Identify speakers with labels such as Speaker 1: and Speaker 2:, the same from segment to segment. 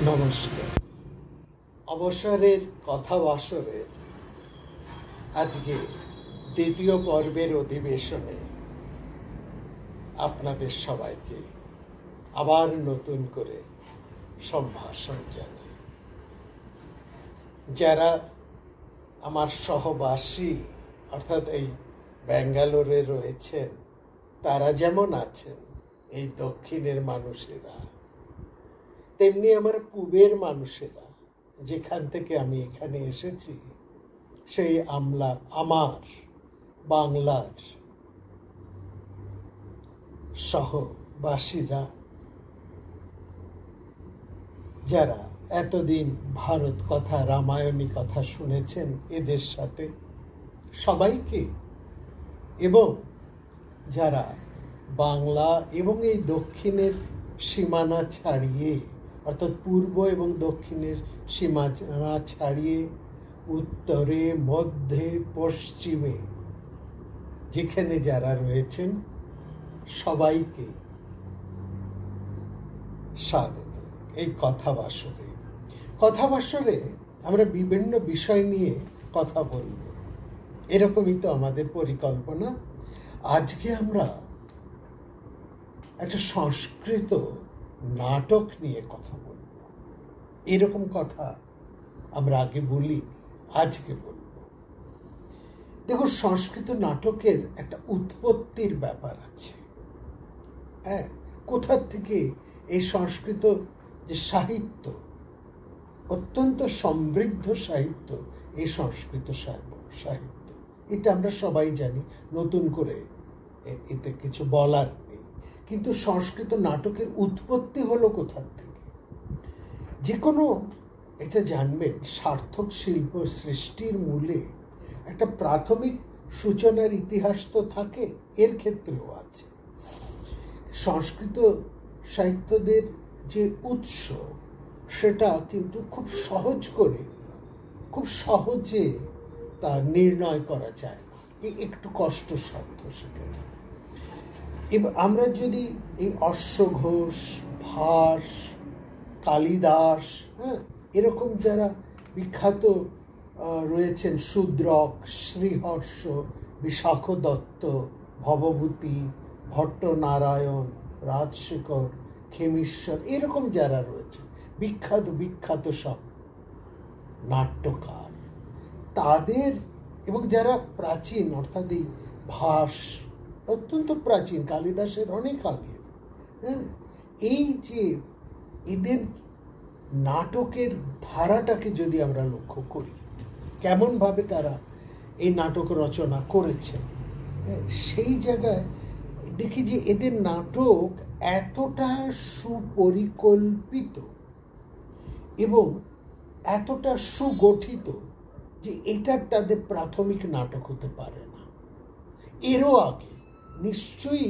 Speaker 1: নমস্কার। অবসরের কথাবাসরে আজকে দ্বিতীয় পর্বের অধিবেশনে আপনাদের সবাইকে আবার নতুন করে সম্ভাষণ জানাই। যারা আমার সহবাসী অর্থাৎ এই ব্যাঙ্গালোরে রয়েছেন, তারা যেমন আছেন এই দক্ষিণের মানুষেরা, তেমনি আমার পূবের মানুষেরা, যেখান থেকে আমি এখানে এসেছি, সেই আমার বাংলার সহবাসীরা, যারা এতদিন ভারত কথা, রামায়ণী কথা শুনেছেন, এদের সাথে সবাইকে, এবং যারা বাংলা এবং এই দক্ষিণের সীমানা ছাড়িয়ে, অর্থাৎ পূর্ব এবং দক্ষিণের সীমানা ছাড়িয়ে উত্তরে, মধ্যে, পশ্চিমে যেখানে যারা রয়েছেন, সবাইকে স্বাগত এই কথাবাসরে আমরা বিভিন্ন বিষয় নিয়ে কথা বলব, এরকমই তো আমাদের পরিকল্পনা। আজকে আমরা একটা সংস্কৃত নাটক নিয়ে কথা বলব। এরকম কথা আমরা আগে বলি, আজকে বলব। দেখো, সংস্কৃত নাটকের একটা উৎপত্তির ব্যাপার আছে। হ্যাঁ, কোথা থেকে এই সংস্কৃত যে সাহিত্য, অত্যন্ত সমৃদ্ধ সাহিত্য, এই সংস্কৃত সাহিত্য, এটা আমরা সবাই জানি, নতুন করে এতে কিছু বলার নেই। কিন্তু সংস্কৃত নাটকের উৎপত্তি হলো কোথা থেকে? যে কোনো, এটা জানবেন, সার্থক শিল্প সৃষ্টির মূলে একটা প্রাথমিক সূচনার ইতিহাস তো থাকে, এর ক্ষেত্রেও আছে। সংস্কৃত সাহিত্যদের যে উৎস, সেটা কিন্তু খুব সহজে তা নির্ণয় করা যায় না, একটু কষ্টসাধ্য সেখানে। এবার আমরা যদি এই অশ্বঘোষ, ভাস, কালিদাস, হ্যাঁ, এরকম যারা বিখ্যাত রয়েছেন, শূদ্রক, শ্রীহর্ষ, বিশাখ দত্ত, ভবভূতি, ভট্টনারায়ণ, রাজশেখর, খেমিশ্বর, এরকম যারা রয়েছে বিখ্যাত সব নাট্যকার, তাদের, এবং যারা প্রাচীন, অর্থাৎ এই ভাস অত্যন্ত প্রাচীন, কালিদাসের অনেক আগে, হ্যাঁ, এই যে এদের নাটকের ধারাটাকে যদি আমরা লক্ষ্য করি, কেমনভাবে তারা এই নাটক রচনা করেছেন, সেই জায়গায় দেখি যে এদের নাটক এতটা সুপরিকল্পিত এবং এতটা সুগঠিত যে এটা তাদের প্রাথমিক নাটক হতে পারে না। এরও আগে নিশ্চয়ই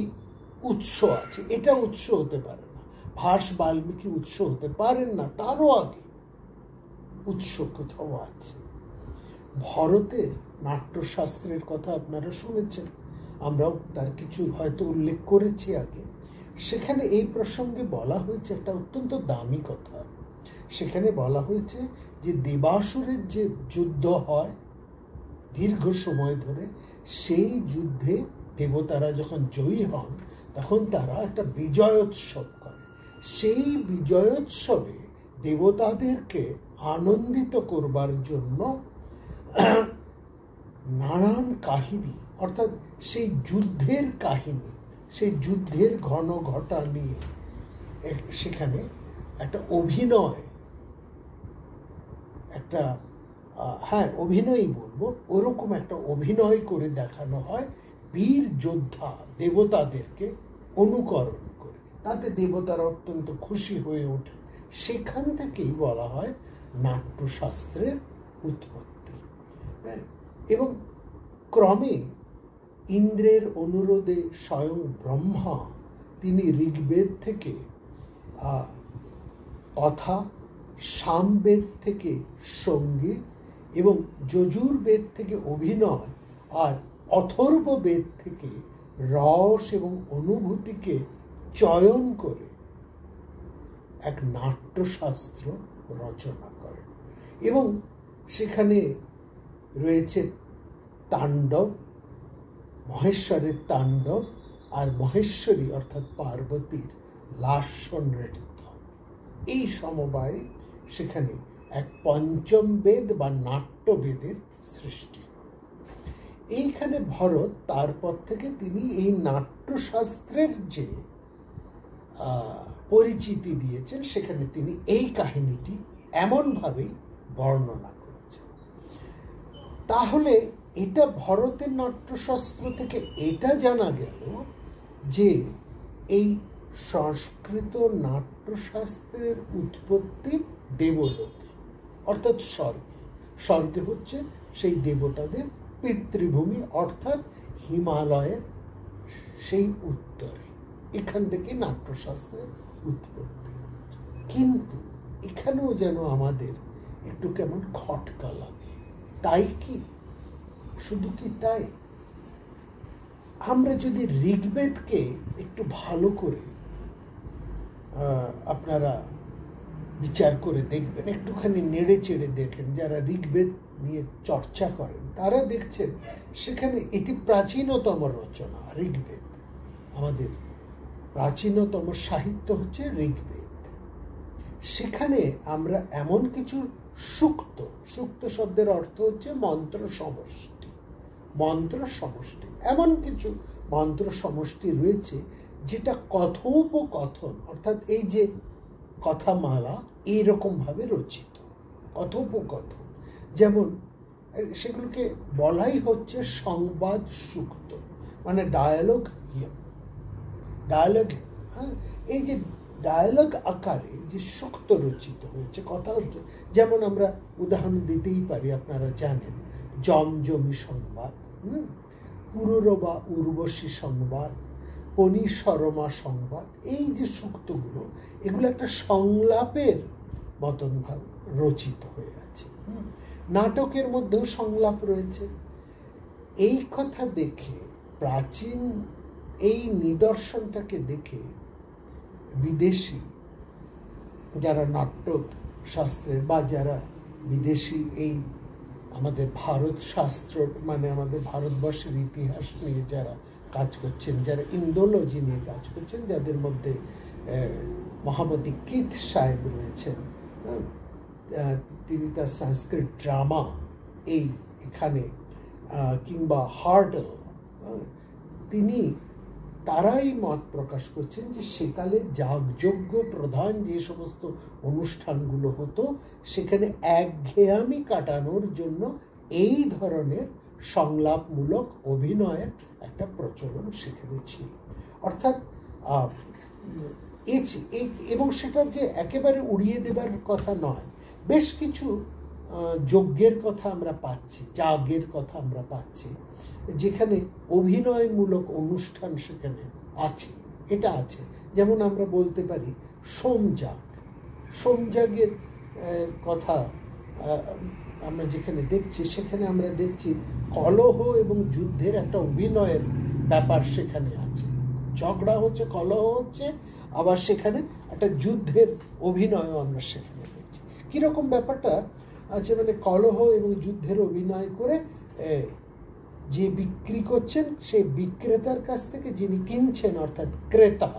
Speaker 1: উৎস আছে, এটা উৎস হতে পারে না। ভাস, বাল্মীকি উৎস হতে পারেন না, তারও আগে উৎস কোথাও আছে। ভারতের নাট্যশাস্ত্রের কথা আপনারা শুনেছেন, আমরাও তার কিছু হয়তো উল্লেখ করেছি আগে। সেখানে এই প্রসঙ্গে বলা হয়েছে একটা অত্যন্ত দামি কথা। সেখানে বলা হয়েছে যে দেবাসুরের যে যুদ্ধ হয় দীর্ঘ সময় ধরে, সেই যুদ্ধে দেবতারা যখন জয়ী হন, তখন তারা একটা বিজয়োৎসব করে। সেই বিজয়োৎসবে দেবতাদেরকে আনন্দিত করবার জন্য নানান কাহিনী, অর্থাৎ সেই যুদ্ধের কাহিনী, সেই যুদ্ধের ঘটা নিয়ে সেখানে একটা অভিনয়, একটা অভিনয়ই বলবো, ওরকম একটা অভিনয় করে দেখানো হয় বীর যোদ্ধা দেবতাদেরকে অনুকরণ করে। তাতে দেবতারা অত্যন্ত খুশি হয়ে ওঠে। সেখান থেকেই বলা হয় নাট্যশাস্ত্রের উৎপত্তি। এবং ক্রমে ইন্দ্রের অনুরোধে স্বয়ং ব্রহ্মা, তিনি ঋগ্বেদ থেকে কথা, সামবেদ থেকে সঙ্গীত এবং যজুর্বেদ থেকে অভিনয়, আর অথর্ববেদ থেকে রস এবং অনুভূতিকে চয়ন করে এক নাট্যশাস্ত্র রচনা করেন এবং সেখানে রয়েছে তাণ্ডব, মহেশ্বরের তাণ্ডব আর মহেশ্বরী অর্থাৎ পার্বতীর লাস্য নৃত্য। এই সমবায়ে সেখানে এক পঞ্চম বেদ বা নাট্যবেদের সৃষ্টি। এইখানে ভরত তারপর থেকে তিনি এই নাট্যশাস্ত্রের যে পরিচিতি দিয়েছেন, সেখানে তিনি এই কাহিনীটি এমনভাবেই বর্ণনা করেছেন। তাহলে এটা ভরতের নাট্যশাস্ত্র থেকে এটা জানা গেল যে এই সংস্কৃত নাট্যশাস্ত্রের উৎপত্তি দেবলোকে, অর্থাৎ স্বর্গে। স্বর্গে হচ্ছে সেই দেবতাদের পিতৃভূমি, অর্থাৎ হিমালয়ের সেই উত্তরে। এখান থেকে নাট্যশাস্ত্রের উৎপত্তি। কিন্তু এখানেও যেন আমাদের একটু কেমন খটকা লাগে। তাই কি? শুধু কি তাই? আমরা যদি ঋগ্বেদকে একটু ভালো করে আপনারা বিচার করে দেখবেন, একটুখানি নেড়ে চেড়ে দেখেন, যারা ঋগ্বেদ নিয়ে চর্চা করেন তারা দেখছেন সেখানে এটি প্রাচীনতম রচনা। ঋগ্বেদ আমাদের প্রাচীনতম সাহিত্য হচ্ছে ঋগ্বেদ। সেখানে আমরা এমন কিছু সুক্ত, সুক্ত শব্দের অর্থ হচ্ছে মন্ত্র সমষ্টি, মন্ত্র সমষ্টি, এমন কিছু মন্ত্র সমষ্টি রয়েছে যেটা কথোপকথন, অর্থাৎ এই যে কথামালা এইরকম ভাবে রচিত কথোপকথন, যেমন সেগুলোকে বলাই হচ্ছে সংবাদ সুক্ত, মানে ডায়ালগ হিম। ডায়ালগ, হ্যাঁ, এই যে ডায়ালগ আকারে যে সুক্ত রচিত হয়েছে কথা, যেমন আমরা উদাহরণ দিতেই পারি, আপনারা জানেন জমজমি সংবাদ, পুরুরবা উর্বশী সংবাদ, পনিশরমা সংবাদ, এই যে সূক্তগুলো, এগুলো একটা সংলাপের মতন ভাবে রচিত হয়ে আছে। নাটকের মধ্যেও সংলাপ রয়েছে। এই কথা দেখে, প্রাচীন এই নিদর্শনটাকে দেখে বিদেশি যারা নাটক শাস্ত্রের বা যারা বিদেশি এই আমাদের ভারত শাস্ত্র, মানে আমাদের ভারতবর্ষের ইতিহাস নিয়ে যারা কাজ করছেন, যারা ইন্ডোলজি নিয়ে কাজ করছেন, যাদের মধ্যে মহামতি কিথ সাহেব রয়েছেন, তিনি তার সংস্কৃত ড্রামা এই এখানে, কিংবা হার্ডল, তিনি তারাই মত প্রকাশ করছেন যে সেকালে যাগযজ্ঞ প্রধান যে সমস্ত অনুষ্ঠানগুলো হতো, সেখানে একঘেয়ামি কাটানোর জন্য এই ধরনের সংলাপমূলক অভিনয়ের একটা প্রচলন সেখানে ছিল। অর্থাৎ এবং সেটা যে একেবারে উড়িয়ে দেবার কথা নয়, বেশ কিছু যজ্ঞের কথা আমরা পাচ্ছি, যাগের কথা আমরা পাচ্ছি, যেখানে অভিনয়মূলক অনুষ্ঠান সেখানে আছে, এটা আছে। যেমন আমরা বলতে পারি সোমযাগ। সোমযাগের কথা আমরা যেখানে দেখছি, সেখানে আমরা দেখছি কলহ এবং যুদ্ধের একটা অভিনয়ের ব্যাপার সেখানে আছে। ঝগড়া হচ্ছে, কলহ হচ্ছে, আবার সেখানে একটা যুদ্ধের অভিনয়ও আমরা সেখানে দেখছি। কীরকম ব্যাপারটা আছে, মানে কলহ এবং যুদ্ধের অভিনয় করে যে বিক্রি করছেন, সেই বিক্রেতার কাছ থেকে যিনি কিনছেন, অর্থাৎ ক্রেতা,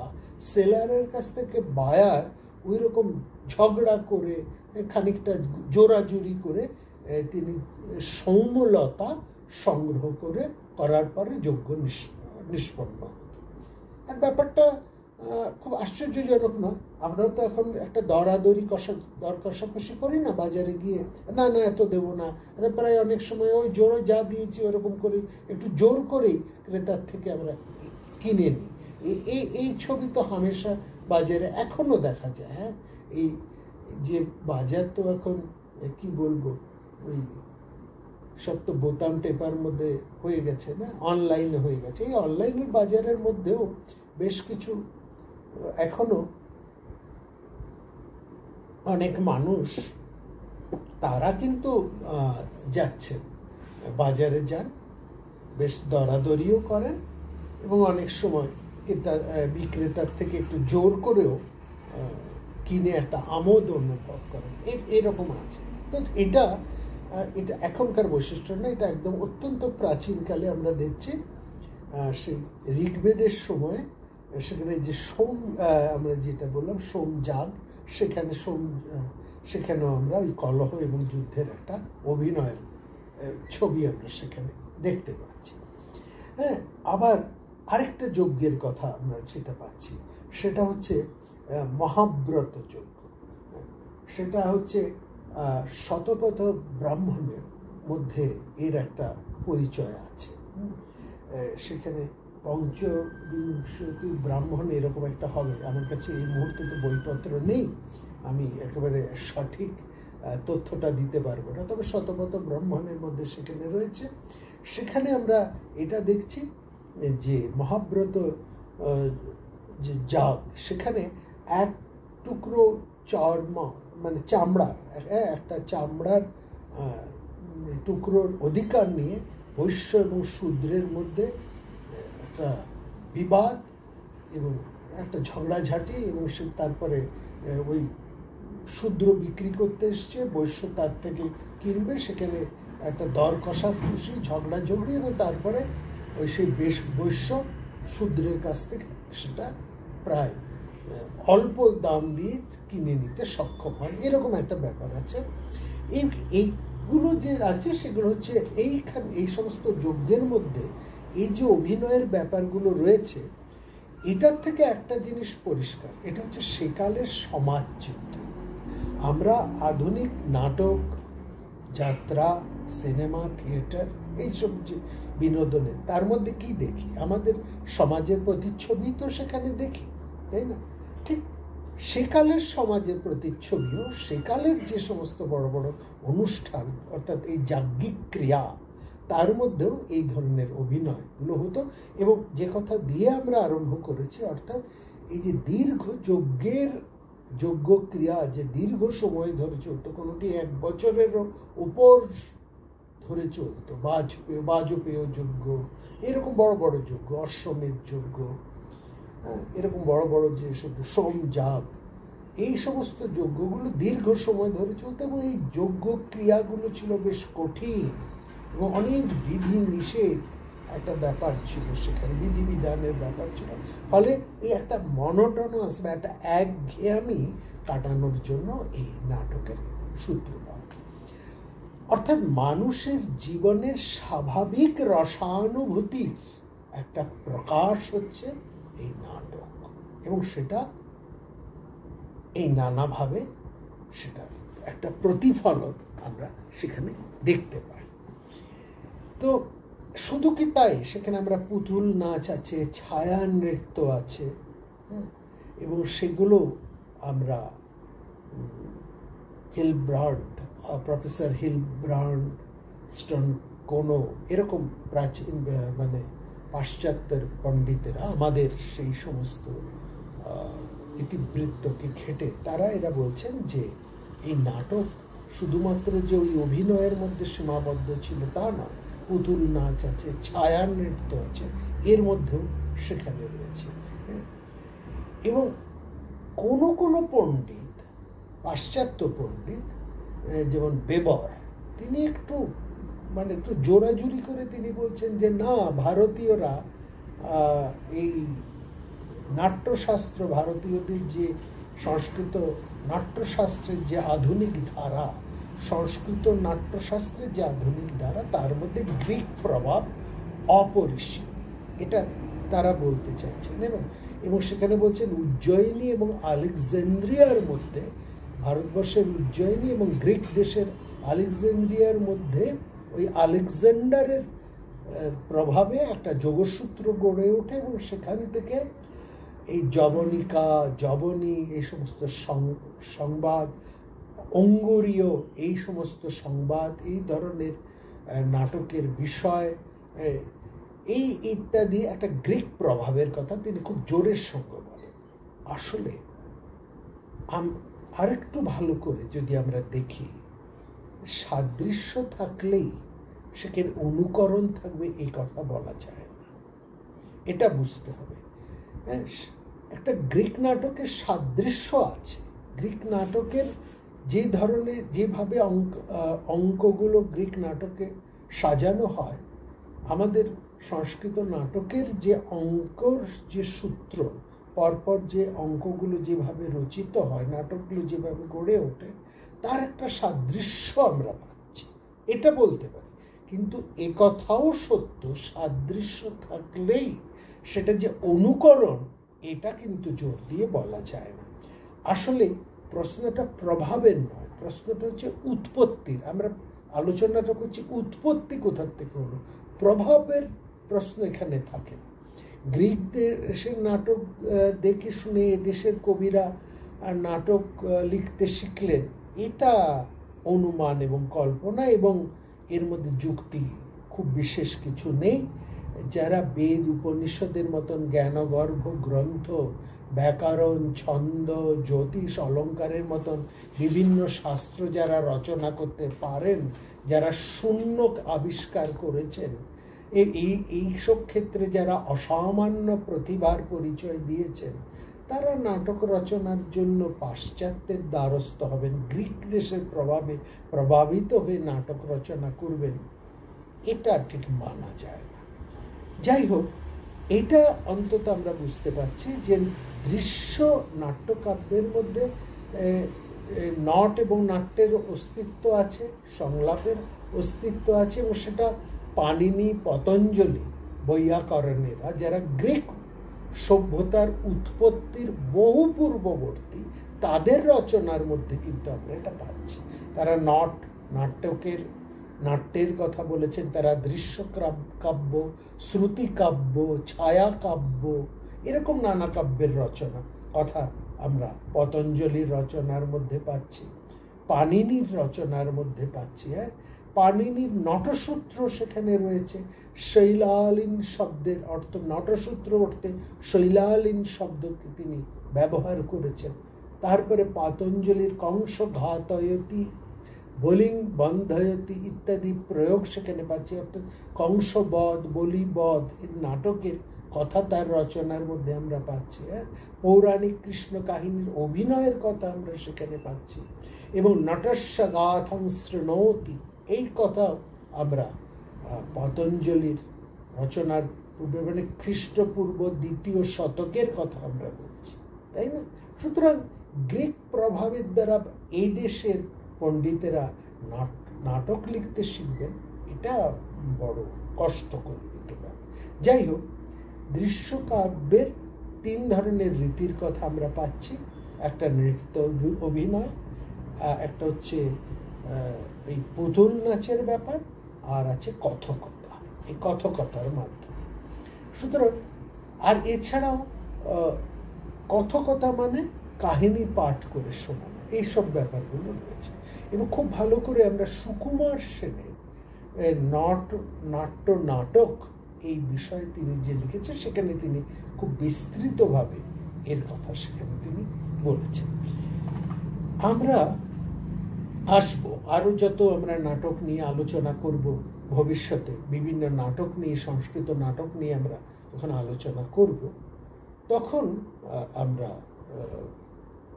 Speaker 1: সেলারের কাছ থেকে বায়ার ওই রকম ঝগড়া করে, খানিকটা জোরাজুরি করে তিনি সৌম্যলতা সংগ্রহ করার পরে যজ্ঞ নিষ্পন্ন হতো। আর ব্যাপারটা খুব আশ্চর্যজনক নয়। আমরাও তো এখন একটা দরাদরি দর কষাকষি করি না বাজারে গিয়ে, না না এত দেবো না, প্রায় অনেক সময় ওই জোরে যা দিয়েছি ওরকম করে একটু জোর করেই ক্রেতার থেকে আমরা কিনে নিই। এই ছবি তো হামেশা বাজারে এখনো দেখা যায়। হ্যাঁ, এই যে বাজার তো এখন কি বলবো, ওই সব তো বোতাম টেপার মধ্যে হয়ে গেছে না, অনলাইনে হয়ে গেছে। এই অনলাইনের বাজারের মধ্যেও বেশ কিছু এখনো অনেক মানুষ তারা কিন্তু যাচ্ছেন, বাজারে যান, বেশ দরাদরিও করেন এবং অনেক সময় বিক্রেতার থেকে একটু জোর করেও কিনে একটা আমোদ অনুভব করেন, এরকম আছে। তো এটা এখনকার বৈশিষ্ট্য না, এটা একদম অত্যন্ত প্রাচীনকালে আমরা দেখছি সেই ঋগ্বেদের সময় সেখানে যে আমরা যেটা বললাম সোমযাগ, সেখানেও আমরা ওই কলহ এবং যুদ্ধের একটা অভিনয়ের ছবি আমরা সেখানে দেখতে পাচ্ছি। হ্যাঁ, আবার আরেকটা যজ্ঞের কথা আমরা সেটা পাচ্ছি, সেটা হচ্ছে মহাব্রত যজ্ঞ। সেটা হচ্ছে শতপথ ব্রাহ্মণের মধ্যে এর একটা পরিচয় আছে। সেখানে পঞ্চবিংশতি ব্রাহ্মণ এরকম একটা হবে, আমার কাছে এই মুহূর্তে তো বইপত্র নেই, আমি একেবারে সঠিক তথ্যটা দিতে পারবো না, তবে শতপথ ব্রাহ্মণের মধ্যে সেখানে রয়েছে। সেখানে আমরা এটা দেখছি যে মহাব্রত যে যাগ, সেখানে এক টুকরো চর্ম মানে চামড়ার একটা চামড়ার টুকরোর অধিকার নিয়ে বৈশ্য এবং শূদ্রের মধ্যে একটা বিবাদ এবং একটা ঝগড়াঝাটি, এবং সে তারপরে ওই শূদ্র বিক্রি করতে এসছে, বৈশ্য তার থেকে কিনবে, সেখানে একটা দর কষাকষি ঝগড়াঝগড়ি, এবং তারপরে ওই সেই বৈশ্য শূদ্রের কাছ থেকে সেটা প্রায় অল্প দাম দিয়ে কিনে নিতে সক্ষম হয়, এরকম একটা ব্যাপার আছে। এইগুলো যে আছে সেগুলো হচ্ছে এই সমস্ত যজ্ঞের মধ্যে এই যে অভিনয়ের ব্যাপারগুলো রয়েছে, এটার থেকে একটা জিনিস পরিষ্কার, এটা হচ্ছে সেকালের সমাজ চিত্র। আমরা আধুনিক নাটক, যাত্রা, সিনেমা, থিয়েটার, এইসব যে বিনোদনের, তার মধ্যে কি দেখি? আমাদের সমাজের প্রতিচ্ছবি তো সেখানে দেখি, তাই না? ঠিক সেকালের সমাজের প্রতিচ্ছবিও সেকালের যে সমস্ত বড় বড় অনুষ্ঠান, অর্থাৎ এই যাজ্ঞিক ক্রিয়া, তার মধ্যেও এই ধরনের অভিনয়গুলো হতো। এবং যে কথা দিয়ে আমরা আরম্ভ করেছি, অর্থাৎ এই যে দীর্ঘ যজ্ঞ ক্রিয়া যে দীর্ঘ সময় ধরে চলতো, কোনোটি 1 বছরেরও উপর ধরে চলতো, বাজপেয় যজ্ঞ, এরকম বড় বড় যজ্ঞ, অশ্বমেধ যজ্ঞ, এরকম বড় বড় যে সোমযাগ, এই সমস্ত যজ্ঞগুলো দীর্ঘ সময় ধরে চলতো, এবং এই যজ্ঞ ক্রিয়াগুলো ছিল বেশ কঠিন এবং অনেক বিধি নিষেধ একটা ব্যাপার ছিল, সেখানে বিধিবিধানের ব্যাপার ছিল। ফলে এই একটা মনোটোনাস বা একটা একঘেয়েমি কাটানোর জন্য এই নাটকের সূত্রপাত। অর্থাৎ মানুষের জীবনের স্বাভাবিক রসানুভূতির একটা প্রকাশ হচ্ছে এই নাটক, এবং সেটা এই নানাভাবে সেটার একটা প্রতিফলন আমরা সেখানে দেখতে পাই। তো শুধু কি তাই, সেখানে আমরা পুতুল নাচ আছে, ছায়া নৃত্য আছে, এবং সেগুলো আমরা প্রফেসর হিলব্রান্ড, স্টোন কোনো এরকম প্রাচীন মানে পাশ্চাত্যের পণ্ডিতেরা আমাদের সেই সমস্ত ইতিবৃত্তকে ঘেঁটে তারা এরা বলছেন যে এই নাটক শুধুমাত্র যে ওই অভিনয়ের মধ্যে সীমাবদ্ধ ছিল তা নয়, পুতুল নাচ আছে, ছায়া নৃত্য আছে, এর মধ্যেও সেখানে রয়েছে। এবং কোনো কোনো পণ্ডিত, পাশ্চাত্য পণ্ডিত যেমন বেবর, তিনি একটু জোরাজুরি করে তিনি বলছেন যে না, ভারতীয়রা এই নাট্যশাস্ত্র, ভারতীয়দের যে সংস্কৃত নাট্যশাস্ত্রের যে আধুনিক ধারা, সংস্কৃত নাট্যশাস্ত্রের যে আধুনিক ধারা, তার মধ্যে গ্রিক প্রভাব অপরিসীম, এটা তারা বলতে চাইছেন। এবং সেখানে বলছেন উজ্জয়িনী এবং আলেকজান্দ্রিয়ার মধ্যে, ভারতবর্ষের উজ্জয়িনী এবং গ্রিক দেশের আলেকজান্দ্রিয়ার মধ্যে ওই আলেকজান্ডারের প্রভাবে একটা যোগসূত্র গড়ে ওঠে, এবং সেখান থেকে এই জবনী, এই সমস্ত সংবাদ, অঙ্গুরীয় এই সমস্ত সংবাদ, এই ধরনের নাটকের বিষয়, এই ইত্যাদি একটা গ্রিক প্রভাবের কথা তিনি খুব জোরের সঙ্গে বলেন। আসলে আরেকটু ভালো করে যদি আমরা দেখি, সাদৃশ্য থাকলেই সেখানে অনুকরণ থাকবে এই কথা বলা যায় না, এটা বুঝতে হবে। একটা গ্রিক নাটকের সাদৃশ্য আছে, গ্রিক নাটকের যে ধরনের যেভাবে অঙ্কগুলো গ্রিক নাটকে সাজানো হয়, আমাদের সংস্কৃত নাটকের যে অঙ্কর যে সূত্র, পরপর যে অঙ্কগুলো যেভাবে রচিত হয়, নাটকগুলো যেভাবে গড়ে ওঠে, তার একটা সাদৃশ্য আমরা পাচ্ছি, এটা বলতে পারি। কিন্তু একথাও সত্য, সাদৃশ্য থাকলেই সেটা যে অনুকরণ, এটা কিন্তু জোর দিয়ে বলা যায় না। আসলে প্রশ্নটা প্রভাবের নয়, প্রশ্নটা হচ্ছে উৎপত্তির। আমরা আলোচনাটা করছি উৎপত্তি কোথার থেকে হলো, প্রভাবের প্রশ্ন এখানে থাকে না। গ্রিক দেশের নাটক দেখে শুনে এদেশের কবিরা নাটক লিখতে শিখলেন, এটা অনুমান এবং কল্পনা, এবং এর মধ্যে যুক্তি খুব বিশেষ কিছু নেই। যারা বেদ উপনিষদের মতন জ্ঞানগর্ভ গ্রন্থ, ব্যাকরণ, ছন্দ, জ্যোতিষ, অলঙ্কারের মতন বিভিন্ন শাস্ত্র যারা রচনা করতে পারেন, যারা শূন্য আবিষ্কার করেছেন, এইসব ক্ষেত্রে যারা অসামান্য প্রতিভার পরিচয় দিয়েছেন, তারা নাটক রচনার জন্য পাশ্চাত্যের দ্বারস্থ হবেন, গ্রিক দেশের প্রভাবে প্রভাবিত হয়ে নাটক রচনা করবেন, এটা ঠিক মানা যায় না। যাই হোক, এটা অন্তত আমরা বুঝতে পারছি যে দৃশ্য নাট্যকাব্যের মধ্যে নট এবং নাট্যের অস্তিত্ব আছে, সংলাপের অস্তিত্ব আছে, এবং সেটা পাণিনি, পতঞ্জলি, বৈয়াকরণেরা, যারা গ্রিক সভ্যতার উৎপত্তির বহু পূর্ববর্তী, তাদের রচনার মধ্যে কিন্তু আমরা এটা পাচ্ছি। তারা নাট্যের কথা বলেছেন, তারা দৃশ্য কাব্য, শ্রুতি কাব্য, ছায়া কাব্য, এরকম নানা কাব্যের রচনা কথা আমরা পতঞ্জলির রচনার মধ্যে পাচ্ছি, পাণিনির রচনার মধ্যে পাচ্ছি। পাণিনির নটসূত্র সেখানে রয়েছে। শৈলালীন শব্দের অর্থ, নটসূত্র অর্থে শৈলালীন শব্দকে তিনি ব্যবহার করেছেন। তারপরে পতঞ্জলির কংস ঘাতয়তি, বলিং বন্ধয়তি ইত্যাদি প্রয়োগ সেখানে পাচ্ছি, অর্থাৎ কংসবধ, বলিবধ এর নাটকের কথা তার রচনার মধ্যে আমরা পাচ্ছি। পৌরাণিক কৃষ্ণ কাহিনীর অভিনয়ের কথা আমরা সেখানে পাচ্ছি, এবং নটস্য গাথং শৃণোতি, এই কথা আমরা পতঞ্জলির রচনার পূর্বে, মানে খ্রিস্টপূর্ব 2য় শতকের কথা আমরা বলছি, তাই না? সুতরাং গ্রিক প্রভাবের দ্বারা এই দেশের পণ্ডিতেরা নাটক লিখতে শিখবেন, এটা বড় কষ্টকর হতে পারে। যাই হোক, দৃশ্যকাব্যের 3 ধরনের রীতির কথা আমরা পাচ্ছি। একটা নৃত্য অভিনয়, একটা হচ্ছে এই পুতুল নাচের ব্যাপার, আর আছে কথকতা, এই কথকতার মাধ্যমে। সুতরাং আর এছাড়াও কথকতা মানে কাহিনী পাঠ করে শোনানো, এইসব ব্যাপারগুলো রয়েছে। এবং খুব ভালো করে আমরা সুকুমার সেনের নাট্য নাটক এই বিষয়ে তিনি যে লিখেছেন, সেখানে তিনি খুব বিস্তৃতভাবে এর কথা সেখানে তিনি বলেছেন। আমরা আসবো আরো যত আমরা নাটক নিয়ে আলোচনা করব ভবিষ্যতে, বিভিন্ন নাটক নিয়ে, সংস্কৃত নাটক নিয়ে আমরা যখন আলোচনা করব, তখন আমরা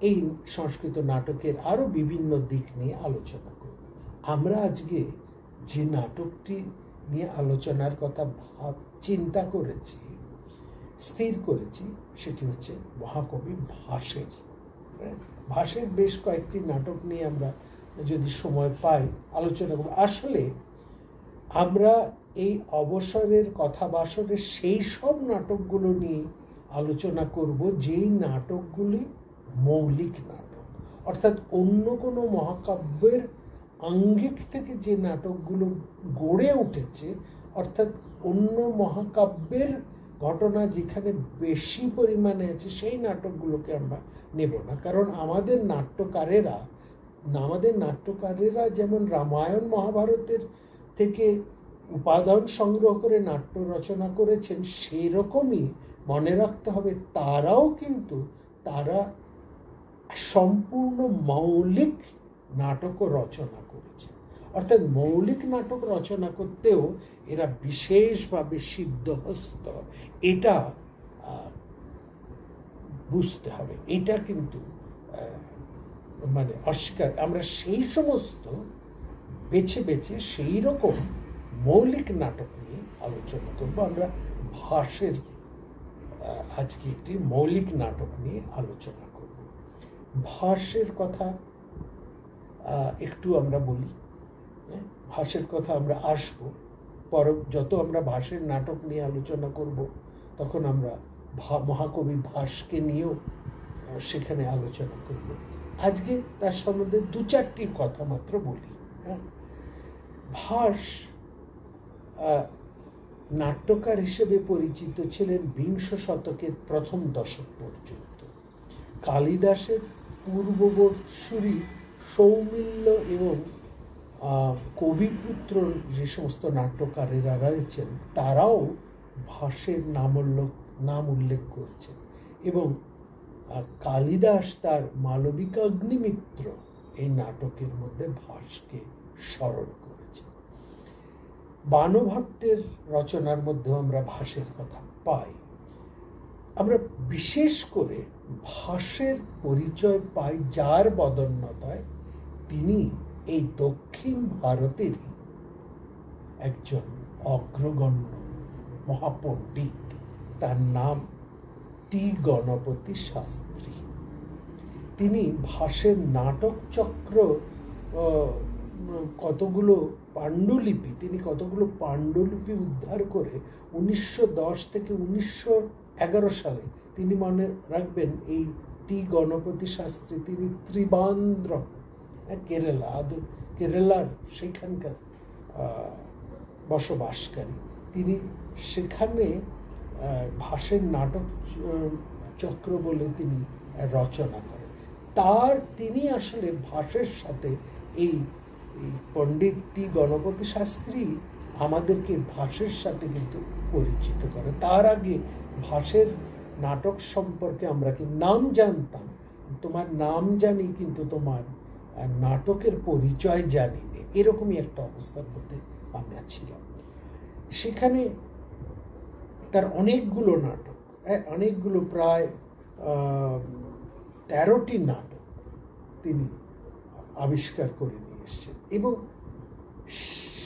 Speaker 1: এই সংস্কৃত নাটকের আরো বিভিন্ন দিক নিয়ে আলোচনা করব। আমরা আজকে যে নাটকটি নিয়ে আলোচনার কথা চিন্তা করেছি, স্থির করেছি, সেটি হচ্ছে মহাকবি ভাসের। ভাসের বেশ কয়েকটি নাটক নিয়ে আমরা যদি সময় পাই আলোচনা করব। আসলে আমরা এই অবসরের কথাবাসরের সেই সব নাটকগুলো নিয়ে আলোচনা করব যেই নাটকগুলি মৌলিক নাটক, অর্থাৎ অন্য কোনো মহাকাব্যের আঙ্গিক থেকে যে নাটকগুলো গড়ে উঠেছে, অর্থাৎ অন্য মহাকাব্যের ঘটনা যেখানে বেশি পরিমাণে আছে, সেই নাটকগুলোকে আমরা নেব না। কারণ আমাদের নাট্যকারেরা যেমন রামায়ণ মহাভারতের থেকে উপাদান সংগ্রহ করে নাট্য রচনা করেছেন, সেরকমই মনে রাখতে হবে তারা সম্পূর্ণ মৌলিক নাটকও রচনা করেছে। অর্থাৎ মৌলিক নাটক রচনা করতেও এরা বিশেষভাবে সিদ্ধহস্ত, এটা বুঝতে হবে। এটা কিন্তু মানে অস্বীকার, আমরা সেই সমস্ত বেছে বেছে সেই রকম মৌলিক নাটক নিয়ে আলোচনা করব। আমরা ভাসের আজকে একটি মৌলিক নাটক নিয়ে আলোচনা করব। ভাসের কথা একটু আমরা বলি, ভাসের কথা আমরা আসব যত আমরা ভাসের নাটক নিয়ে আলোচনা করব তখন আমরা মহাকবি ভাসকে নিয়েও সেখানে আলোচনা করব। আজকে তার সম্বন্ধে দু চারটি কথা মাত্র বলি। ভাস নাট্যকার হিসেবে পরিচিত ছিলেন বিংশ শতকের প্রথম দশক পর্যন্ত। কালিদাসের পূর্ববর্ষী সৌমিল্য এবং কবিপুত্র যে সমস্ত নাট্যকারেরা রয়েছেন তারাও ভাসের নাম উল্লেখ করেছেন, এবং কালিদাস তার মালবিকাগ্নিমিত্র এই নাটকের মধ্যে ভাসকে স্মরণ করেছেন। বাণভট্টের রচনার মধ্যে আমরা ভাসের কথা পাই। আমরা বিশেষ করে ভাসের পরিচয় পাই যার বদন্যতায় তিনি এই দক্ষিণ ভারতেরই একজন অগ্রগণ্য মহাপণ্ডিত। তার নাম টি গণপতি শাস্ত্রী। তিনি ভাসের নাটক চক্র কতগুলো পাণ্ডুলিপি উদ্ধার করে 1910 থেকে 1911 সালে তিনি মনে রাখবেন এই টি গণপতি শাস্ত্রী তিনি ত্রিবান্দ্রম কেরালার সেখানকার বসবাসকারী। তিনি সেখানে ভাসের নাটক চক্র বলে তিনি রচনা করেন। তিনি আসলে ভাসের সাথে এই পণ্ডিত টি গণপতি শাস্ত্রী আমাদেরকে ভাসের সাথে কিন্তু পরিচিত করে। তার আগে ভাসের নাটক সম্পর্কে আমরা কি নাম জানতাম, তোমার নাম জানি কিন্তু তোমার নাটকের পরিচয় জানি না, এরকমই একটা অবস্থার মধ্যে আমরা ছিলাম। সেখানে তার অনেকগুলো নাটক, প্রায় 13টি নাটক তিনি আবিষ্কার করে নিয়ে এসেছেন, এবং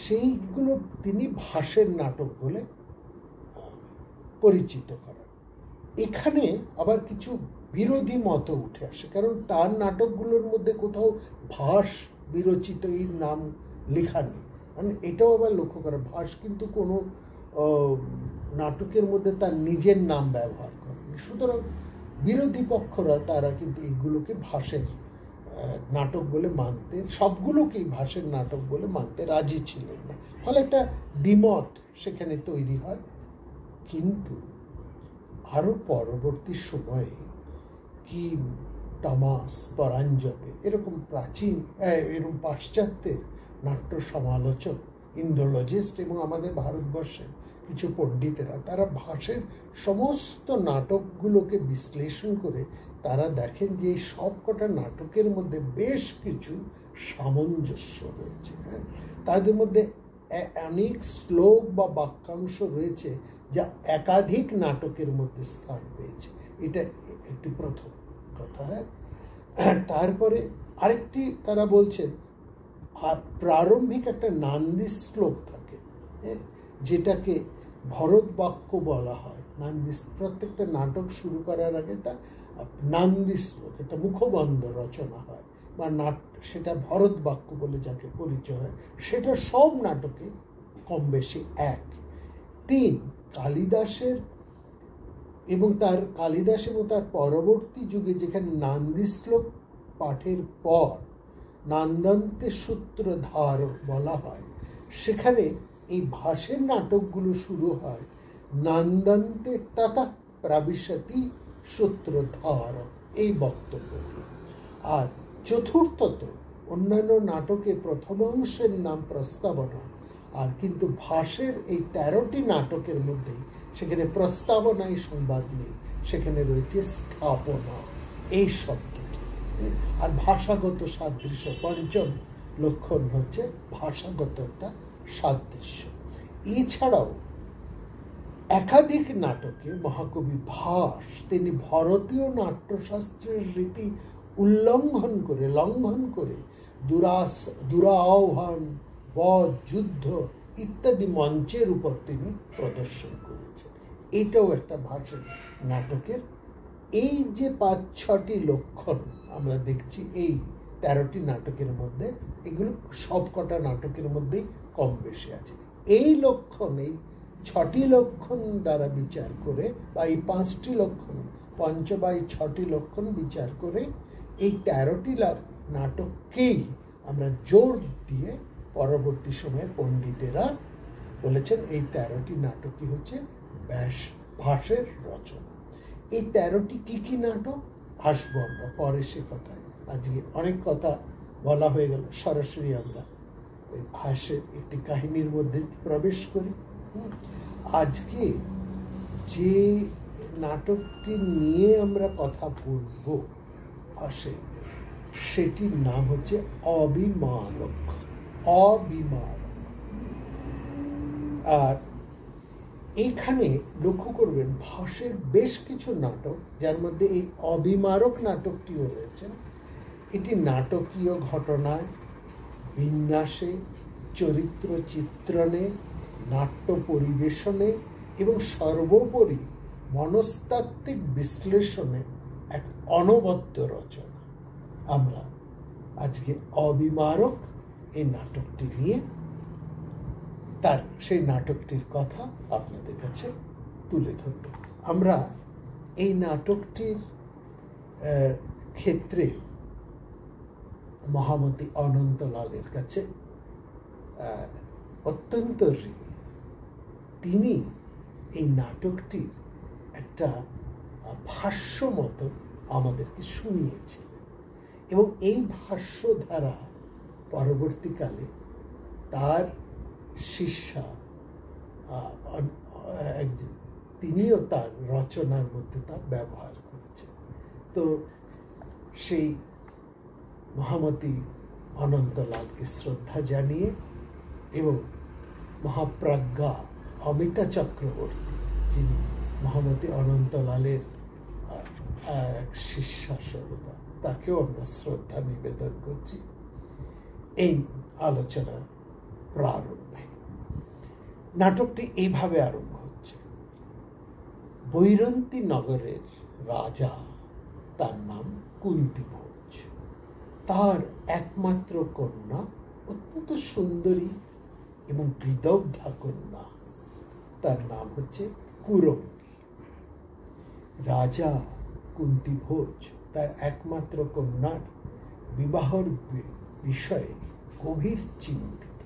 Speaker 1: সেইগুলো তিনি ভাসের নাটক বলে পরিচিত করেন। এখানে আবার কিছু বিরোধী মত উঠে আসে, কারণ তার নাটকগুলোর মধ্যে কোথাও ভাস বিরচিত এই নাম লেখা নেই। মানে এটাও আবার লক্ষ্য করা, ভাস কিন্তু কোনো নাটকের মধ্যে তার নিজের নাম ব্যবহার করেনি। সুতরাং বিরোধী পক্ষরা তারা কিন্তু এইগুলোকে ভাসের নাটক বলে মানতে, সবগুলোকেই ভাসের নাটক বলে মানতে রাজি ছিলেন না। ফলে একটা দ্বিমত সেখানে তৈরি হয়। কিন্তু আরো পরবর্তী সময়ে কি টমাস পরাঞ্জপে এরকম পাশ্চাত্যের নাট্য সমালোচক, ইন্ডোলজিস্ট এবং আমাদের ভারতবর্ষের কিছু পণ্ডিতেরা তারা ভাসের সমস্ত নাটকগুলোকে বিশ্লেষণ করে তারা দেখেন যে এই সবকটা নাটকের মধ্যে বেশ কিছু সামঞ্জস্য রয়েছে। তাদের মধ্যে অনেক শ্লোক বা বাক্যাংশ রয়েছে যা একাধিক নাটকের মধ্যে স্থান পেয়েছে। এটা একটি প্রথম কথা। তারপরে আরেকটি তারা বলছেন প্রারম্ভিক একটা নান্দি শ্লোক থাকে, যেটাকে ভরত বাক্য বলা হয়। প্রত্যেকটা নাটক শুরু করার আগে একটা নান্দি শ্লোক, একটা মুখবন্ধ রচনা হয় বা সেটা ভরত বাক্য বলে যাকে পরিচয় হয়। সেটা সব নাটকে কম বেশি এক। 3 কালিদাসের এবং তার পরবর্তী যুগে যেখানে নান্দি শ্লোক পাঠের পর নান্দান্তে সূত্রধার বলা হয়, সেখানে এই ভাসের নাটকগুলো শুরু হয় নান্দান্তে তথা প্রাবিশতি সূত্রধার এই বক্তব্য দিয়ে। আর চতুর্থত অন্যান্য নাটকে প্রথমাংশের নাম প্রস্তাবনা, আর কিন্তু ভাসের এই 13টি নাটকের মধ্যেই সেখানে প্রস্তাবনায় সংবাদ নেই, সেখানে রয়েছে স্থাপনা এই শব্দটি। আর ভাষাগত সাদৃশ্য, পঞ্চম লক্ষণ হচ্ছে ভাষাগত একটা সাদৃশ্য। এছাড়াও একাধিক নাটকে মহাকবি ভাস তিনি ভারতীয় নাট্যশাস্ত্রের রীতি লঙ্ঘন করে দুরাহ্বান, বধ, যুদ্ধ ইত্যাদি মঞ্চের উপর তিনি প্রদর্শন করেছেন। এটাও একটা ভাষণ নাটকের। এই যে 5-6টি লক্ষণ আমরা দেখছি এই 13টি নাটকের মধ্যে, এগুলো সবকটা নাটকের মধ্যেই কম বেশি আছে। এই লক্ষণ, এই 6টি লক্ষণ দ্বারা বিচার করে, বা এই 5টি লক্ষণ, 5 বা 6টি লক্ষণ বিচার করে এই 13টি নাটককেই আমরা জোর দিয়ে পরবর্তী সময়ে পণ্ডিতেরা বলেছেন এই 13টি নাটকই হচ্ছে ভাসের রচনা। এই 13টি কি নাটক আসবো আমরা পরে সে কথায়। আজকে অনেক কথা বলা হয়ে গেল, সরাসরি আমরা ওই ভাসের একটি কাহিনীর মধ্যে প্রবেশ করি। আজকে যে নাটকটি নিয়ে আমরা কথা বলব আসে, সেটির নাম হচ্ছে অবিমারক। আর এইখানে লক্ষ্য করবেন ভাসের বেশ কিছু নাটক, যার মধ্যে এই অবিমারক নাটকটিও রয়েছেন। এটি নাটকীয় ঘটনায়, বিন্যাসে, চরিত্র চিত্রণে, নাট্য পরিবেশনে এবং সর্বোপরি মনস্তাত্ত্বিক বিশ্লেষণে এক অনবদ্য রচনা। আমরা আজকে অবিমারক এই নাটকটি নিয়ে সেই নাটকটির কথা আপনাদের কাছে তুলে ধরব। আমরা এই নাটকটির ক্ষেত্রে মহামতি অনন্তলালের কাছে অত্যন্ত ঋণী। তিনি এই নাটকটির একটা ভাষ্য মতো আমাদেরকে শুনিয়েছিলেন, এবং এই ভাষ্য দ্বারা পরবর্তীকালে তার শিষ্যা তিনিও তার রচনার মধ্যে তা ব্যবহার করেছেন। তো সেই মহামতি অনন্তলালকে শ্রদ্ধা জানিয়ে এবং মহাপ্রজ্ঞা অমিতা চক্রবর্তী, যিনি মহামতি অনন্তলালের এক শিষ্যা স্বরূপা, তাকেও আমরা শ্রদ্ধা নিবেদন করছি এই আলোচনার প্রারম্ভে। নাটকটি এইভাবে আরম্ভ হচ্ছে। বৈরন্তী নগরের রাজা, তার নাম কুন্তিভোজ। তার একমাত্র কন্যা, অত্যন্ত সুন্দরী এবং বিদগ্ধা কন্যা, তার নাম হচ্ছে কুরঙ্গী। রাজা কুন্তিভোজ তার একমাত্র কন্যার বিবাহর বিষয়ে গভীর চিন্তিত।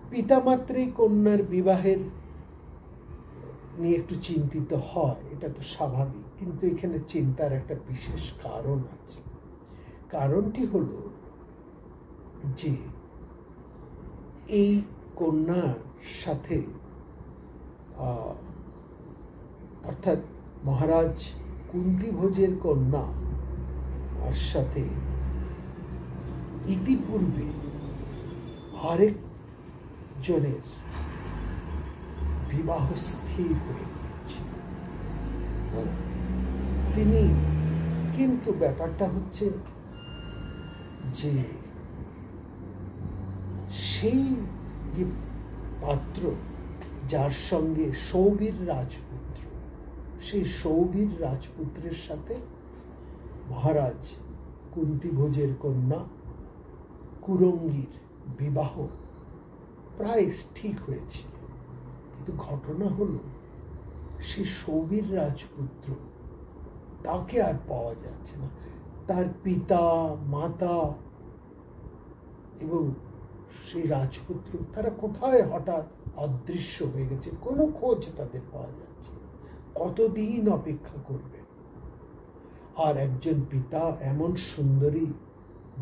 Speaker 1: পিতামাত্রই কন্যার বিবাহের নিয়ে একটু চিন্তিত হয়, এটা তো স্বাভাবিক, কিন্তু এখানে চিন্তার একটা বিশেষ কারণ আছে। কারণটি হলো যে এই কন্যার সাথে অর্থাৎ মহারাজ কুন্তিভোজের কন্যা আর সাথে ইতিপূর্বে আরেক জনের বিবাহ স্থির হয়ে গিয়েছিল। তিনি কিন্তু ব্যাপারটা হচ্ছে যে সেই যে পাত্র, যার সঙ্গে সৌবীর রাজপুত্র, সেই সৌবীর রাজপুত্রের সাথে মহারাজ কুন্তিভোজের কন্যা কুরঙ্গীর বিবাহ প্রায় ঠিক হয়েছিল। কিন্তু ঘটনা হলো, সে সৌবীর রাজপুত্র, তাকে আর পাওয়া যাচ্ছে না। তার পিতা, মাতা এবং সেই রাজপুত্র, তারা কোথায় হঠাৎ অদৃশ্য হয়ে গেছে, কোনো খোঁজ তাদের পাওয়া যাচ্ছে না। কতদিন অপেক্ষা করবে? আর একজন পিতা এমন সুন্দরী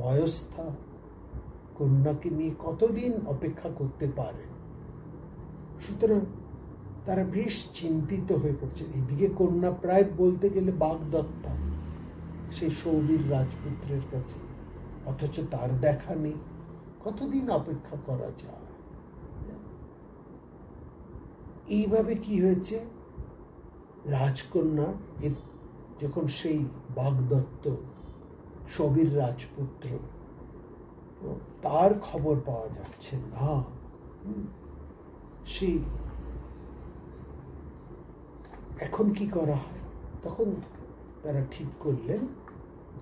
Speaker 1: বয়স্থা কন্যাকে নিয়ে কতদিন অপেক্ষা করতে পারেন? সুতরাং তারা বেশ চিন্তিত হয়ে পড়ছে। এদিকে কন্যা প্রায় বলতে গেলে বাগদত্তা সেই সৌবীর রাজপুত্রের কাছে, অথচ তার দেখা নেই। কতদিন অপেক্ষা করা যায়? এইভাবে কি হয়েছে, রাজকন্যা যখন সেই বাগদত্ত সবির রাজপুত্র, তার খবর পাওয়া যাচ্ছে না। সেই এখন কি করা হয়? তখন তারা ঠিক করলেন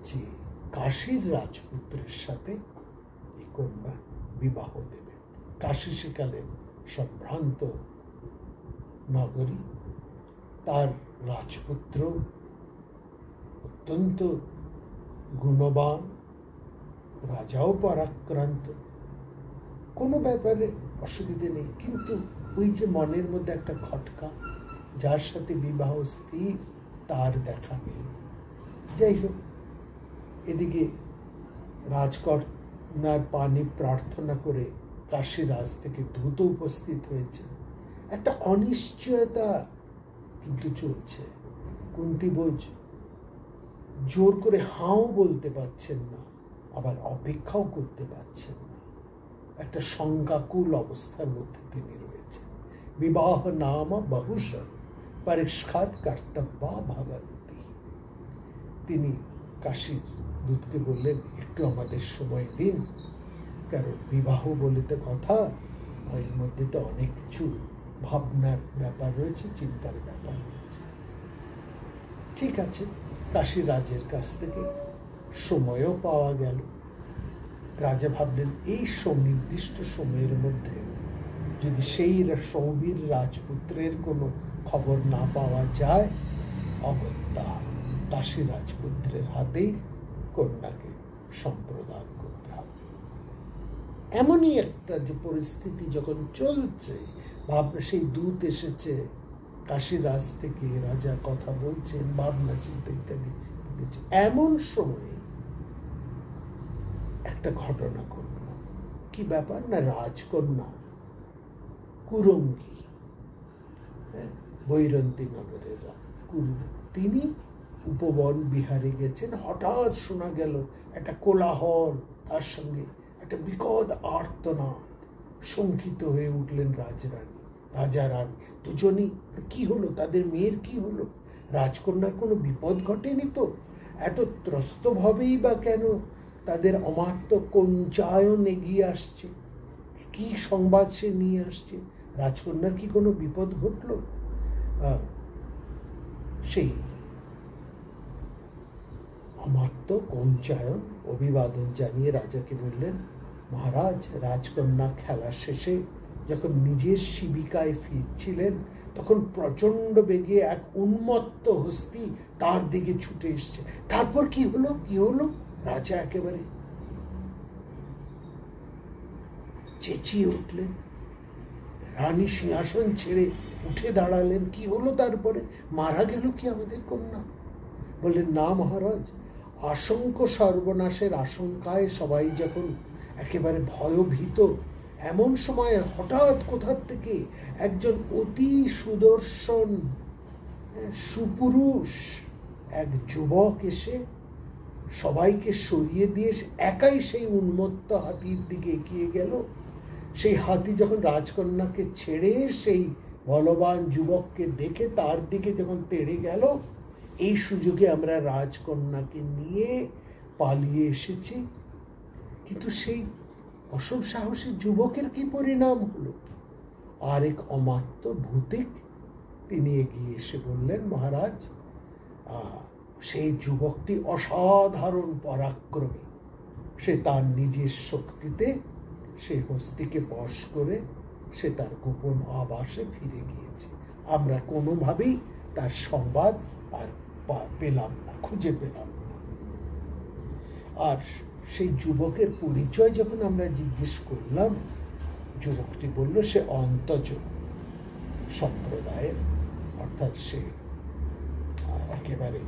Speaker 1: যে কাশীর রাজপুত্রের সাথে এই কন্যা বিবাহ দেবেন। কাশী সেকালের সম্ভ্রান্ত নগরী, তার রাজপুত্র অত্যন্ত গুণবান, রাজাও পরাক্রান্ত, কোনো ব্যাপারে অসুবিধে নেই। কিন্তু ওই যে মনের মধ্যে একটা খটকা, যার সাথে বিবাহ স্থির তার দেখা নেই। যাই হোক, এদিকে রাজকন্যার পানি প্রার্থনা করে কাশীরাজ থেকে দ্রুত উপস্থিত হয়েছে। একটা অনিশ্চয়তা কিন্তু চলছে। কুন্তিভোজ জোর করে হাও বলতে পারছেন না, আবার অপেক্ষাও করতে পারছেন না। একটা শঙ্কাকুল অবস্থার মধ্যে তিনি রয়েছেন। বিবাহ নাম বহুশ পরিষ্কাত কর্তব্যা ভবন্তি। তিনি কাশীর দূতকে বললেন, একটু আমাদের সময় দিন, কারণ বিবাহ বলিতে কথা, এর মধ্যে তো অনেক কিছু ভাবনার ব্যাপার রয়েছে, চিন্তার ব্যাপার রয়েছে। ঠিক আছে, কাশী রাজের কাছ থেকে সময়ও পাওয়া গেল। রাজা ভাবলেন এই সুনির্দিষ্ট সময়ের মধ্যে যদি সেই সৌবীর রাজপুত্রের কোনো খবর না পাওয়া যায়, অগত্যা কাশী রাজপুত্রের হাতেই কন্যাকে সম্প্রদান করতে হবে। এমনই একটা যে পরিস্থিতি যখন চলছে, ভাবনা, সেই দূত এসেছে কাশীরাজ থেকে, রাজা কথা বলছেন, ভাবনা চিন্তা ইত্যাদি। এমন সময়ে একটা ঘটনা ঘটল। কি ব্যাপার না, রাজকন্যা কুরঙ্গী, বৈরন্তী নগরের তিনি উপবন বিহারে গেছেন। হঠাৎ শোনা গেল একটা কোলাহল, তার সঙ্গে একটা বিকট আর্তনাদ। শঙ্কিত হয়ে উঠলেন রাজরানী, রাজা রানী দুজনই। কি হলো? তাদের মেয়ের কি হলো? রাজকন্যার কোনো বিপদ ঘটেনি তো? এত ত্রস্তভাবেই বা কেন তাদের অমাত্য কঞ্চায়ন এগিয়ে আসছে? কি সংবাদ সে নিয়ে আসছে? রাজকন্যার কি কোনো বিপদ ঘটল? সেই অমাত্য কঞ্চায়ন অভিবাদন জানিয়ে রাজাকে বললেন, মহারাজ, রাজকন্যা খেলা শেষে যখন নিজের শিবিকায় ফিরছিলেন, তখন প্রচন্ড বেগে এক উন্মত্ত হস্তি তার দিকে ছুটে এসছে। তারপর কি হলো? কি হলো? রাজা একেবারে চেঁচিয়ে উঠলেন। রানী সিংহাসন ছেড়ে উঠে দাঁড়ালেন। কি হলো তারপরে? মারা গেল কি আমাদের কন্যা? বললেন, না মহারাজ, আশঙ্ক সর্বনাশের আশঙ্কায় সবাই যখন একেবারে ভয়ভীত, এমন সময় হঠাৎ কোথার থেকে একজন অতি সুদর্শন সুপুরুষ এক যুবক এসে সবাইকে সরিয়ে দিয়ে একাই সেই উন্মত্ত হাতির দিকে এগিয়ে গেল। সেই হাতি যখন রাজকন্যাকে ছেড়ে সেই বলবান যুবককে দেখে তার দিকে যখন তেড়ে গেল, এই সুযোগে আমরা রাজকন্যাকে নিয়ে পালিয়ে এসেছি। কিন্তু সেই অসম সাহসী যুবকের কি পরিণাম হলো? আরেক অমাত্য ভূতিক তিনি এগিয়ে এসে বললেন, মহারাজ, সেই যুবকটি অসাধারণ পরাক্রমী। সে তার নিজের শক্তিতে সেই হস্তিকে বশ করে সে তার গোপন আবাসে ফিরে গিয়েছে। আমরা কোনোভাবেই তার সংবাদ আর পেলাম না, খুঁজে পেলাম না। আর সেই যুবকের পরিচয় যখন আমরা জিজ্ঞেস করলাম, যুবকটি বলল সে অন্তজ সম্প্রদায়ের, অর্থাৎ সে একেবারে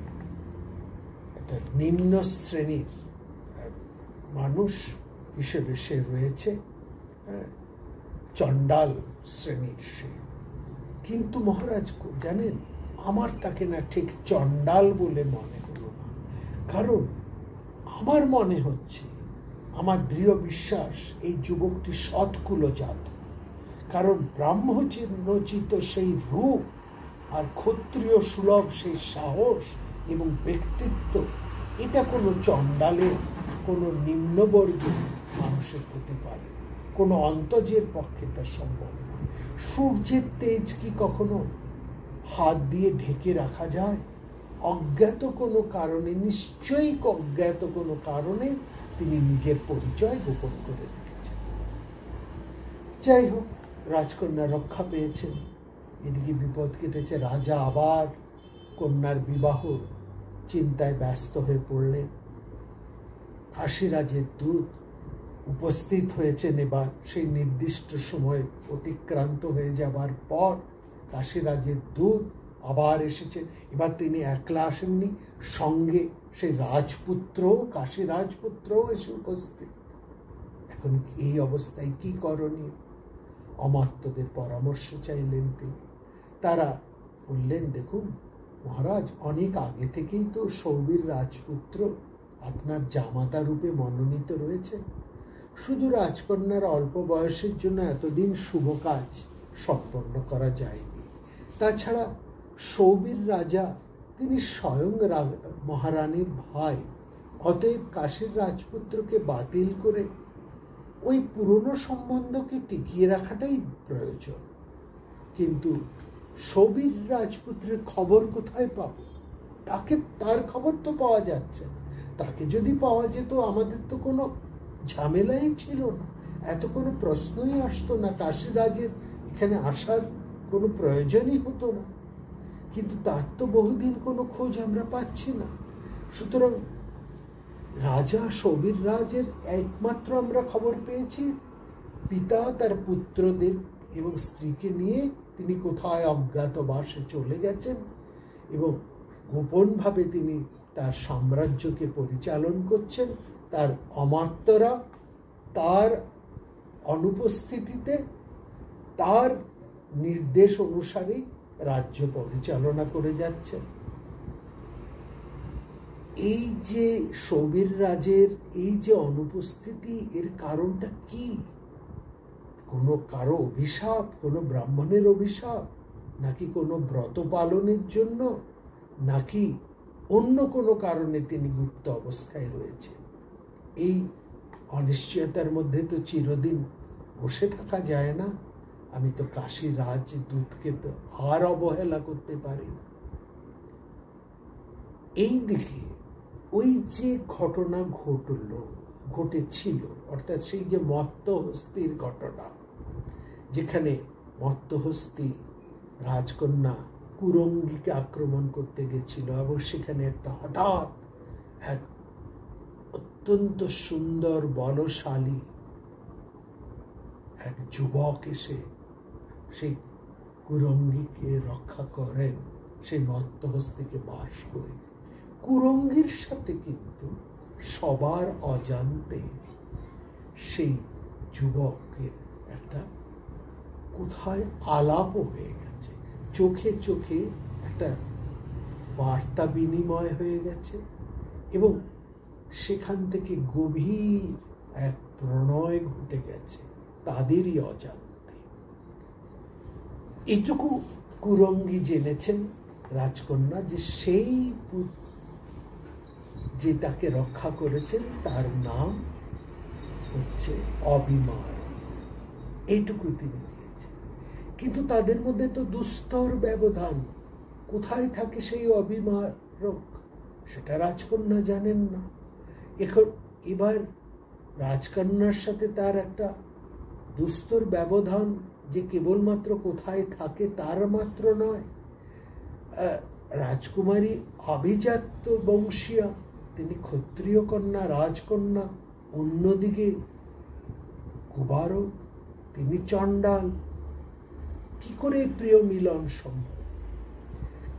Speaker 1: একটা নিম্ন শ্রেণীর মানুষ হিসেবে সে রয়েছে, চণ্ডাল শ্রেণীর সে। কিন্তু মহারাজ জানেন, আমার তাকে না ঠিক চণ্ডাল বলে মনে হলো না। কারণ আমার মনে হচ্ছে, আমার দৃঢ় বিশ্বাস, এই যুবকটি সৎকুলজাত। কারণ ব্রাহ্মচিহ্নচিত সেই রূপ আর ক্ষত্রিয় সুলভ সেই সাহস এবং ব্যক্তিত্ব, এটা কোনো চণ্ডালের, কোনো নিম্নবর্গের মানুষের হতে পারে, কোনো অন্তজের পক্ষে তা সম্ভব নয়। সূর্যের তেজ কি কখনো হাত দিয়ে ঢেকে রাখা যায়? অজ্ঞাত কোনো কারণে, নিশ্চয়ই অজ্ঞাত কোনো কারণে তিনি নিজের পরিচয় গোপন করে রেখেছেন। যাই হোক, রাজকন্যা রক্ষা পেয়েছেন, এদিকে বিপদ কেটেছে। রাজা আবার কন্যার বিবাহ চিন্তায় ব্যস্ত হয়ে পড়লেন। কাশীরাজের দূত উপস্থিত হয়েছেন। এবার সেই নির্দিষ্ট সময় অতিক্রান্ত হয়ে যাবার পর কাশীরাজের দূত আবার এসেছেন। এবার তিনি একলা আসেননি, সঙ্গে সেই রাজপুত্র, কাশী রাজপুত্রও এসে উপস্থিত। এখন এই অবস্থায় কি করণীয়? অমাত্যদের পরামর্শ চাইলেন তিনি। তারা বললেন, দেখুন মহারাজ, অনেক আগে থেকেই তো সৌবীর রাজপুত্র আপনার জামাতা রূপে মনোনীত রয়েছে। শুধু রাজকন্যার অল্প বয়সের জন্য এতদিন শুভ কাজ সম্পন্ন করা যায়নি। তাছাড়া সৌবীর রাজা তিনি স্বয়ং মহারানীর ভাই, অতএব কাশীর রাজপুত্রকে বাতিল করে ওই পুরনো সম্বন্ধকে টিকিয়ে রাখাটাই প্রয়োজন। কিন্তু সৌবীর রাজপুত্রের খবর কোথায় পাব? তার খবর তো পাওয়া যাচ্ছে না। তাকে যদি পাওয়া যেত আমাদের তো কোনো ঝামেলাই ছিল না, এত কোনো প্রশ্নই আসতো না, কাশীরাজের এখানে আসার কোনো প্রয়োজনই হতো না। কিন্তু তার তো বহুদিন কোনো খোঁজ আমরা পাচ্ছি না। সুতরাং রাজা সৌবীর রাজের একমাত্র আমরা খবর পেয়েছি পিতা তার পুত্রদের এবং স্ত্রীকে নিয়ে তিনি কোথায় অজ্ঞাতবাসে চলে গেছেন এবং গোপনভাবে তিনি তার সাম্রাজ্যকে পরিচালন করছেন। তার অমাত্যরা তার অনুপস্থিতিতে তার নির্দেশ অনুসারে রাজ্য পরিচালনা করে যাচ্ছেন। এই যে সৌবীর রাজের এই যে অনুপস্থিতি, এর কারণটা কি? কোনো কারো অভিশাপ, কোনো ব্রাহ্মণের অভিশাপ, নাকি কোনো ব্রত পালনের জন্য, নাকি অন্য কোনো কারণে তিনি গুপ্ত অবস্থায় রয়েছে? এই অনিশ্চয়তার মধ্যে তো চিরদিন বসে থাকা যায় না। আমি তো কাশী রাজদূতকে তো আর অবহেলা করতে পারি না। এই দিকে ওই যে ঘটনা ঘটেছিল, অর্থাৎ সেই যে মত্তহস্তির ঘটনা, যেখানে মত্তহস্তি রাজকন্যা কুরঙ্গীকে আক্রমণ করতে গেছিল এবং সেখানে একটা হঠাৎ এক অত্যন্ত সুন্দর বলশালী এক যুবক এসে সেই কুরঙ্গীকে রক্ষা করেন, সেই মত্তহস্তিকে বাস করে। কুরঙ্গীর সাথে কিন্তু সবার অজান্তে সেই যুবকের একটা কোথায় আলাপও হয়ে গেছে, চোখে চোখে একটা বার্তা বিনিময় হয়ে গেছে এবং সেখান থেকে গভীর এক প্রণয় ঘটে গেছে তাদেরই অজান্তে। এটুকু কুরঙ্গী জেনেছেন রাজকন্যা, যে সেই যে তাকে রক্ষা করেছেন তার নাম হচ্ছে অবিমার। এইটুকু তিনি দিয়েছেন। কিন্তু তাদের মধ্যে তো দুস্তর ব্যবধান। কোথায় থাকে সেই অবিমারক সেটা রাজকন্যা জানেন না। এবার রাজকন্যার সাথে তার একটা দুস্তর ব্যবধান যে কেবলমাত্র কোথায় থাকে তার মাত্র নয়, রাজকুমারী আভিজাত্য বংশীয়া, তিনি ক্ষত্রিয় কন্যা, রাজকন্যা, অন্যদিকে কুবারক, তিনি চণ্ডাল। কি করে প্রিয় মিলন সম্ভব?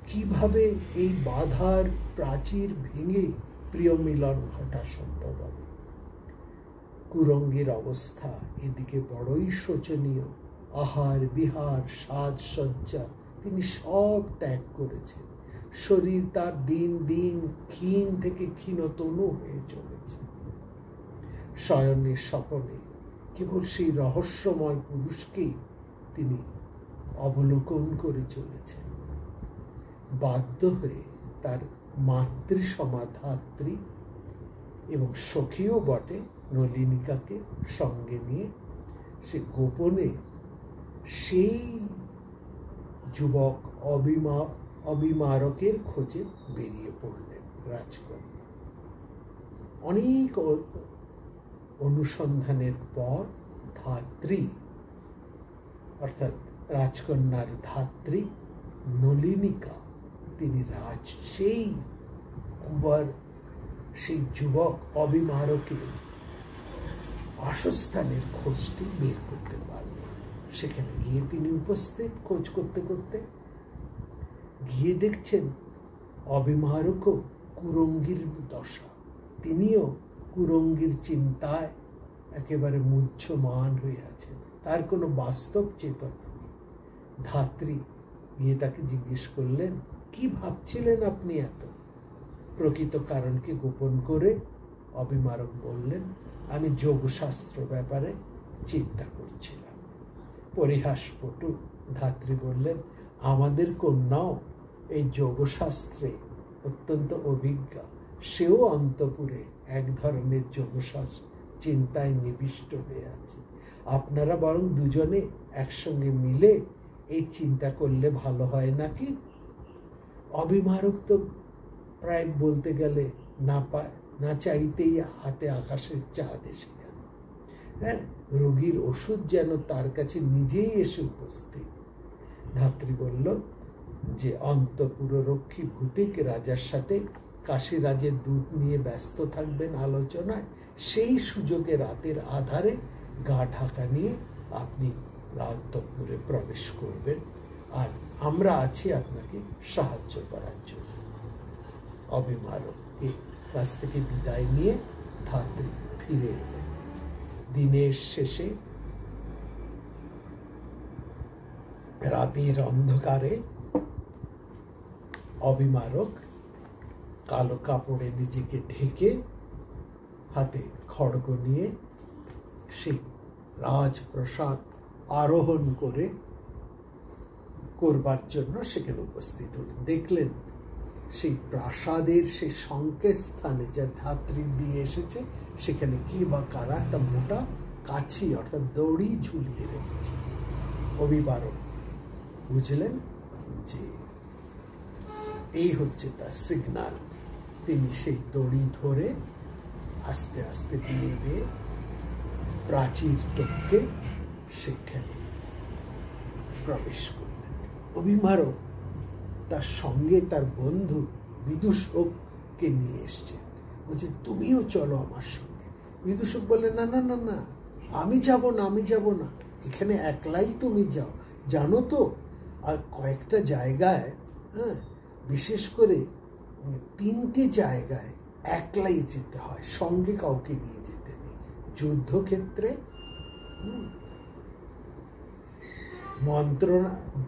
Speaker 1: কিভাবে এই বাধার প্রাচীর ভেঙে প্রিয় মিলন ঘটা সম্ভব হবে? কুরঙ্গীর অবস্থা এদিকে বড়ই শোচনীয়। আহার বিহার সাজসজ্জা তিনি সব ত্যাগ করেছেন। শরীর তার দিন দিন ক্ষীণ থেকে ক্ষীণতনু হয়ে চলেছে। শয়নের স্বপনে কেবল সেই রহস্যময় পুরুষকেই তিনি অবলোকন করে চলেছেন। বাধ্য হয়ে তার মাতৃসমাধাত্রী এবং সখীও বটে নলিনিকাকে সঙ্গে নিয়ে সে গোপনে সেই যুবক অবিমারকের খোঁজে বেরিয়ে পড়লেন রাজকন্যা। অনেক অনুসন্ধানের পর ধাত্রী অর্থাৎ রাজকন্যার ধাত্রী নলিনিকা তিনি সেই কুমার সেই যুবক অবিমারকের বাসস্থানের খোঁজটি বের করতে পারলেন। সেখানে গিয়ে তিনি উপস্থিত খোঁজ করতে করতে গিয়ে দেখছেন অবিমারকও কুরঙ্গীর দশা, তিনিও কুরঙ্গীর চিন্তায় একেবারে মুহ্যমান হয়ে আছেন, তার কোনো বাস্তব চেতনা নেই। ধাত্রী গিয়ে তাকে জিজ্ঞেস করলেন, কি ভাবছিলেন আপনি এত? প্রকৃত কারণকে গোপন করে অবিমারক বললেন, আমি যোগশাস্ত্র ব্যাপারে চিন্তা করছিলাম। পরিহাসপটু ধাত্রী বললেন, আমাদের কন্যাও এই যোগশাস্ত্রে অত্যন্ত অভিজ্ঞা, সেও অন্তপুরে এক ধরনের যোগশাস্ত্র চিন্তায় নিবিষ্ট হয়ে আছে। আপনারা বরং দুজনে একসঙ্গে মিলে এই চিন্তা করলে ভালো হয় নাকি? অবিমারক তো প্রায় বলতে গেলে না চাইতেই হাতে আকাশের চাঁদ এসে গেল। হ্যাঁ, রোগীর ওষুধ যেন তার কাছে নিজেই এসে উপস্থিত। ধাত্রী বলল যে অন্তপুররক্ষী ভূতিক রাজার সাথে কাশীরাজের দূত নিয়ে ব্যস্ত থাকবেন আলোচনায়, সেই সুযোগে রাতের আধারে গা ঢাকা নিয়ে আপনি অন্তঃপুরে প্রবেশ করবেন, আর আমরা আছি আপনাকে সাহায্য করার জন্য। অবিমারকের কাছ থেকে বিদায় নিয়ে ধাত্রী ফিরে এলেন। দিনের শেষে রাতের অন্ধকারে অবিমারক কালো কাপড়ে নিজেকে ঢেকে হাতে খড়গ নিয়ে সেই রাজপ্রাসাদ আরোহণ করবার জন্য সেখানে উপস্থিত হলেন। দেখলেন সেই প্রাসাদের সেই সংকেত স্থানে যা ধাত্রী দিয়ে এসেছে সেখানে কি বা কারা একটা মোটা কাছি অর্থাৎ দড়ি ঝুলিয়ে রেখেছে। অবিমারক বুঝলেন যে এই হচ্ছে তার সিগনাল। তিনি সেই দড়ি ধরে আস্তে আস্তে বেয়ে বেয়ে প্রাচীর টপকে সেখানে প্রবেশ করলেন। অবিমারক তার সঙ্গে তার বন্ধু বিদূষককে নিয়ে এসছেন, বলছে তুমিও চলো আমার সঙ্গে। বিদূষক বললেন, না না না না, আমি যাব না, এখানে একলাই তুমি যাও। জানো তো, আর কয়েকটা জায়গায়, হ্যাঁ, বিশেষ করে 3টে জায়গায় একলাই যেতে হয়, সঙ্গে কাউকে নিয়ে যেতে নেই। যুদ্ধক্ষেত্রে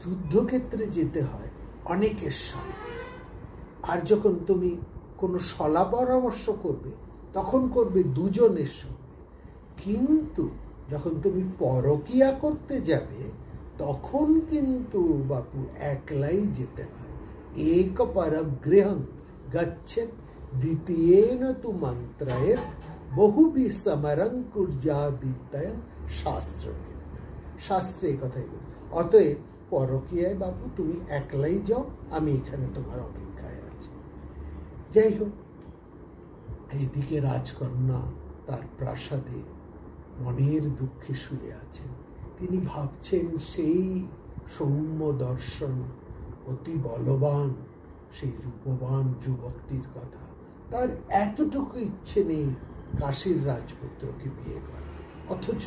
Speaker 1: যুদ্ধক্ষেত্রে যেতে হয় অনেকের সঙ্গে, আর যখন তুমি কোনো সলা পরামর্শ করবে তখন করবে দুজনের সঙ্গে। কিন্তু যখন তুমি পরকিয়া করতে যাবে তখন কিন্তু বাপু একলাই যেতে হয়। এক পরগৃহং গচ্ছেৎ দ্বিতীয়েন তু মন্ত্রয়েৎ বহুবি সমরং কুর্যাদিত্যয়ন শাস্ত্রে এই কথাই বলে। অতএব পরকীয়ায় বাবু তুমি একলাই যাও, আমি এখানে তোমার অপেক্ষায় আছি। যাই হোক, এইদিকে রাজকন্যা তার প্রাসাদে মনের দুঃখে শুয়ে আছেন। তিনি ভাবছেন সেই সৌম্য দর্শন অতি বলবান সেই রূপবান যুবকটির কথা। তার এতটুকু ইচ্ছে নেই কাশীর রাজপুত্রকে বিয়ে করা, অথচ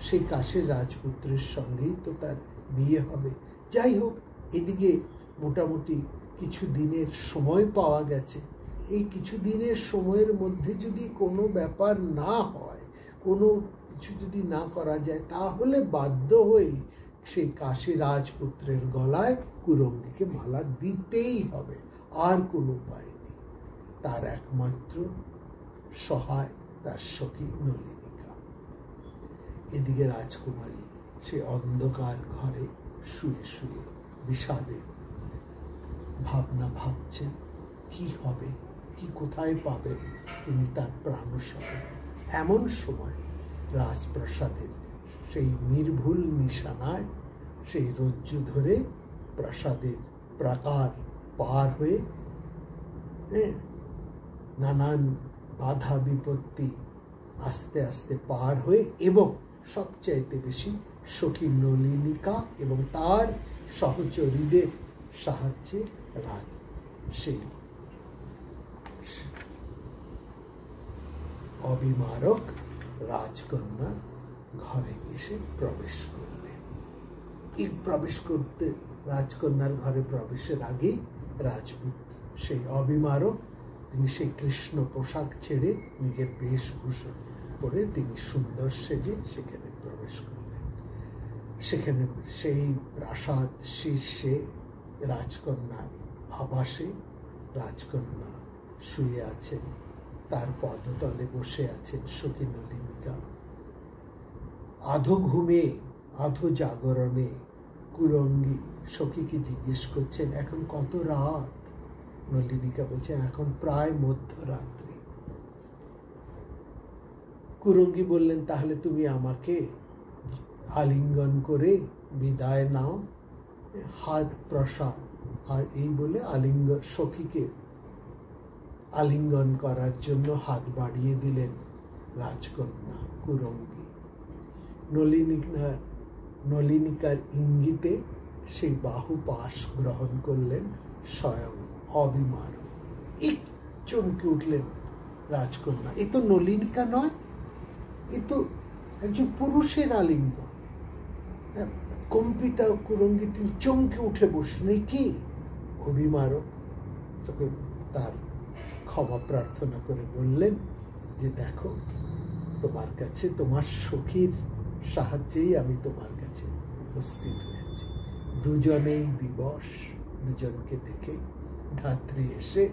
Speaker 1: সেই কাশীর রাজপুত্রের সঙ্গেই তো তার বিয়ে হবে। যাই হোক, এদিকে মোটামুটি কিছু দিনের সময় পাওয়া গেছে। এই কিছু দিনের সময়ের মধ্যে যদি কোনো ব্যাপার না হয়, কোনো কিছু যদি না করা যায়, তাহলে বাধ্য হয়ে সেই কাশী রাজপুত্রের গলায় কুরঙ্গীকে মালা দিতেই হবে, আর কোনো উপায় নেই। তার একমাত্র সহায় তার সখী নলিনিকা। এদিকে রাজকুমারী সে অন্ধকার ঘরে শুয়ে শুয়ে বিষাদে ভাবনা ভাবছেন কি হবে, কি কোথায় পাবেন তিনি তার প্রাণ স্বরূপ। এমন সময় রাজপ্রাসাদের সেই নির্ভুল নিশানায় সেই রজ্জু ধরে প্রাসাদের প্রাকার পার হয়ে নানান বাধা বিপত্তি আস্তে আস্তে পার হয়ে এবং সবচাইতে বেশি সখী নলিনিকা এবং তার সহচরীদের সাহায্যে সেই অবিমারক রাজকন্যার ঘরে এসে প্রবেশ করলেন। এই প্রবেশ করতে রাজকন্যার ঘরে প্রবেশের আগেই রাজপুত সেই অবিমারক তিনি সেই কৃষ্ণ পোশাক ছেড়ে নিজের বেশভূষা পরে তিনি সুন্দর সেজে সেখানে প্রবেশ করলেন। সেখানে সেই প্রাসাদ শীর্ষে রাজকন্যার আবাসে রাজকন্যা শুয়ে আছেন, তার পদতলে বসে আছেন সখী নলিনিকা। আধো ঘুমে আধো জাগরণে কুরঙ্গী সখীকে জিজ্ঞেস করছেন, এখন কত রাত? নলিনিকা বলছেন, এখন প্রায় মধ্যরাত্রি। কুরঙ্গী বললেন, তাহলে তুমি আমাকে আলিঙ্গন করে বিদায় নাও, হাত প্রসাদ। আর এই বলে সখীকে আলিঙ্গন করার জন্য হাত বাড়িয়ে দিলেন রাজকন্যা কুরঙ্গী। নলিনিকার ইঙ্গিতে সেই বাহু পাশ গ্রহণ করলেন স্বয়ং অবিমারক। এক চমকে উঠলেন রাজকন্যা, এ তো নলিনিকা নয়, এ তো একজন পুরুষের আলিঙ্গন। কম্পিতা কুরঙ্গী তিনি চমকে উঠে বসলেন, কি? অবিমারক তখন তার ক্ষমা প্রার্থনা করে বললেন যে, দেখো, তোমার কাছে তোমার সখীর সাহায্যেই আমি তোমার কাছে উপস্থিত হয়েছি। দুজনেই বিবশ, দুজনকে দেখে ধাত্রী এসে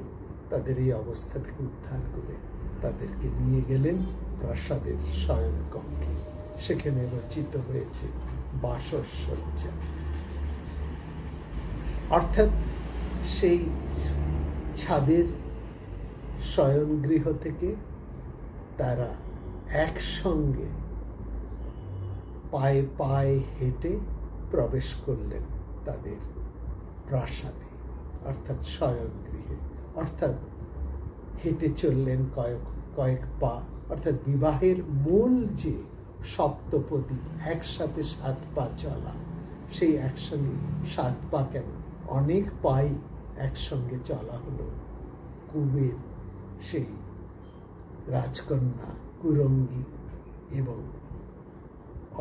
Speaker 1: তাদের এই অবস্থা থেকে উদ্ধার করে তাদেরকে নিয়ে গেলেন প্রাসাদের শয়ন কক্ষে। সেখানে রচিত হয়েছে বাসসজ্জা, অর্থাৎ সেই ছাদের শয়নগৃহ থেকে তারা একসঙ্গে পায়ে পায়ে হেঁটে প্রবেশ করলেন তাদের প্রাসাদে, অর্থাৎ শয়নগৃহে। অর্থাৎ হেঁটে চললেন কয়েক পা, অর্থাৎ বিবাহের মূল যে সপ্তপদী, একসাথে 7 পা চলা, সেই একসঙ্গে 7 পা কেন, অনেক পাই একসঙ্গে চলা হলো কুবের সেই রাজকন্যা কুরঙ্গী এবং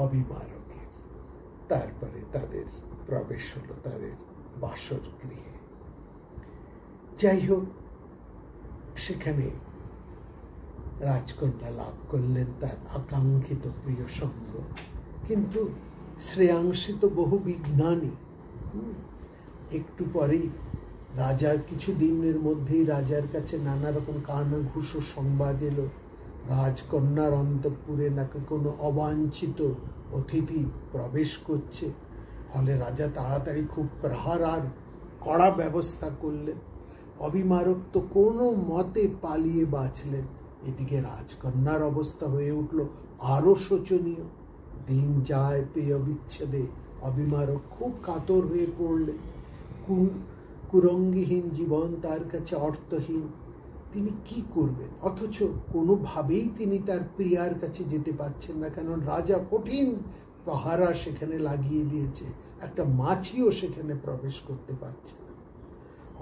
Speaker 1: অবিমারকে। তারপরে তাদের প্রবেশ হলো তাদের বাসর গৃহে। যাই হোক, সেখানে রাজকন্যা লাভ করলেন তার আকাঙ্ক্ষিত প্রিয় সঙ্গ, কিন্তু শ্রেয়াংসী তো বহু বিজ্ঞানী। একটু পরেই রাজার, কিছু দিনের মধ্যেই রাজার কাছে নানা রকম কানাঘুষো সংবাদ এলো, রাজকন্যার অন্তঃপুরে নাকি কোনো অবাঞ্ছিত অতিথি প্রবেশ করছে। ফলে রাজা তাড়াতাড়ি খুব প্রহার আর কড়া ব্যবস্থা করলেন। অবিমারক তো কোনো মতে পালিয়ে বাঁচলেন। এদিকে রাজকন্যার অবস্থা হয়ে উঠল আরো শোচনীয়। দিন যায় পেয় বিচ্ছেদে অবিমারক খুব কাতর হয়ে পড়লেন। কুরঙ্গীহীন জীবন তার কাছে অর্থহীন। তিনি কি করবেন? অথচ কোনোভাবেই তিনি তার প্রিয়ার কাছে যেতে পারছেন না, কারণ রাজা কঠিন পাহারা সেখানে লাগিয়ে দিয়েছে, একটা মাছিও সেখানে প্রবেশ করতে পারছে না।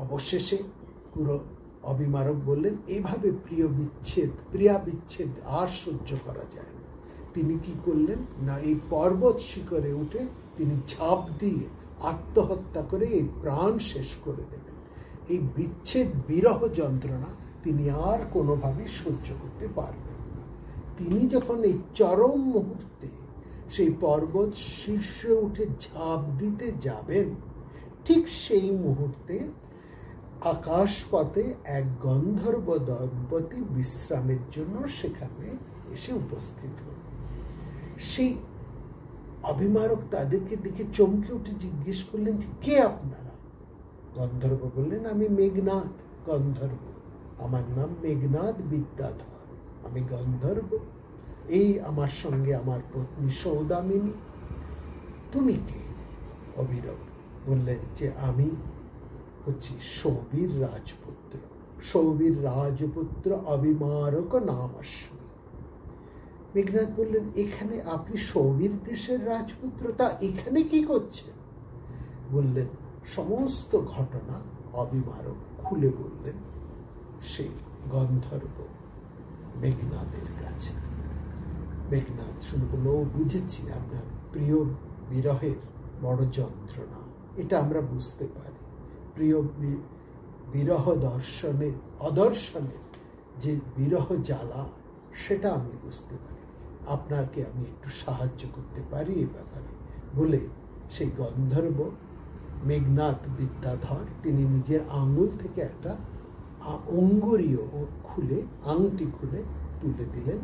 Speaker 1: অবশেষে অবিমারক বললেন, এইভাবে প্রিয়া বিচ্ছেদ আর সহ্য করা যায় না। তিনি কি করলেন না, এই পর্বত শিখরে উঠে তিনি ঝাঁপ দিয়ে আত্মহত্যা করে এই প্রাণ শেষ করে দেবেন। এই বিচ্ছেদ বিরহ যন্ত্রণা তিনি আর কোনোভাবেই সহ্য করতে পারবেন না। তিনি যখন এই চরম মুহূর্তে সেই পর্বত শীর্ষে উঠে ঝাঁপ দিতে যাবেন, ঠিক সেই মুহূর্তে আকাশপথে এক গন্ধর্ব দম্পতি বিশ্রামের জন্য সেখানে এসে উপস্থিত হল। সেই অবিমারক তাদেরকে দেখে চমকে উঠে জিজ্ঞেস করলেন যে, কে আপনারা? গন্ধর্ব বললেন, আমি মেঘনাথ, গন্ধর্ব, আমার নাম মেঘনাদ বিদ্যাধর, আমি গন্ধর্ব, এই আমার সঙ্গে আমার পত্নী সৌদামিনী। তুমি কে? অবিরব বললেন যে আমি হচ্ছি সৌবীর রাজপুত্র, সৌবীর রাজপুত্র অবিমারক নামাস্মি। মেঘনাদ বললেন, এখানে আপনি সৌবীর দেশের রাজপুত্র, তা এখানে কি করছেন? বললেন, সমস্ত ঘটনা অবিমারক খুলে বললেন সেই গন্ধর্ব মেঘনাদের কাছে। মেঘনাদ শুনে বলল, বুঝেছি আপনার প্রিয় বিরহের বড় যন্ত্রণা, এটা আমরা বুঝতে পারি। প্রিয় বিরহ অদর্শনের যে বিরহ জ্বালা, সেটা আমি বুঝতে পারি। আপনাকে আমি একটু সাহায্য করতে পারি এ ব্যাপারে। বলে সেই গন্ধর্ব মেঘনাদ বিদ্যাধর তিনি নিজের আঙুল থেকে একটা অঙ্গুরীয় খুলে, আংটি খুলে তুলে দিলেন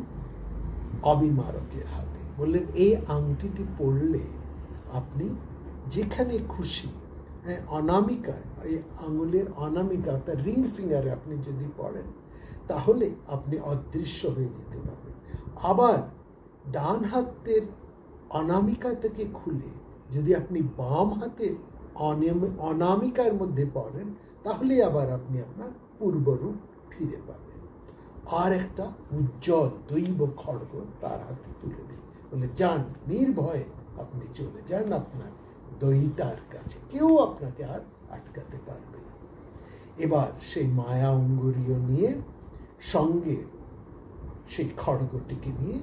Speaker 1: অবিমারকের হাতে। বললেন, এই আংটিটি পরলে আপনি যেখানে খুশি, অনামিকা, এই আঙুলের অনামিকা অর্থাৎ রিং ফিঙ্গারে আপনি যদি পড়েন, তাহলে আপনি অদৃশ্য হয়ে যেতে পারবেন। আবার ডান হাতের অনামিকা থেকে খুলে যদি আপনি বাম হাতে অনামিকার মধ্যে পড়েন, তাহলে আবার আপনি আপনার পূর্বরূপ ফিরে পাবেন। আর একটা উজ্জ্বল দৈব খড়গ তার হাতে তুলে দিন। বলে, যান, নির্ভয়ে আপনি চলে যান আপনার দয়িতার কাছে, কেউ আপনাকে আর আটকাতে পারবে না। এবার সেই মায়া অঙ্গুরীয় নিয়ে, সঙ্গে সেই খড়গটিকে নিয়ে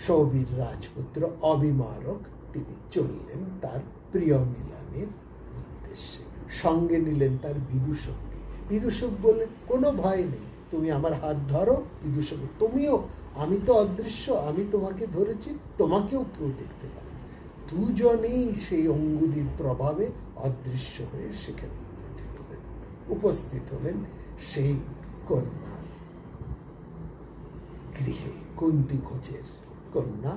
Speaker 1: সৌবীর রাজপুত্র অবিমারক তিনি চললেন তার প্রিয় মিলনের উদ্দেশ্যে। সঙ্গে নিলেন তার বিদূষককে। বিদূষক বললেন, কোনো ভয় নেই, তুমি আমার হাত ধরো। বিদূষক, তুমিও, আমি তো অদৃশ্য, আমি তোমাকে ধরেছি, তোমাকেও কেউ দেখতে পাবে। দুজনেই সেই অঙ্গুলির প্রভাবে অদৃশ্য হয়ে সেখানে উপস্থিত হলেন সেই কন্যার গৃহে, কুন্তী ভোজের কন্যা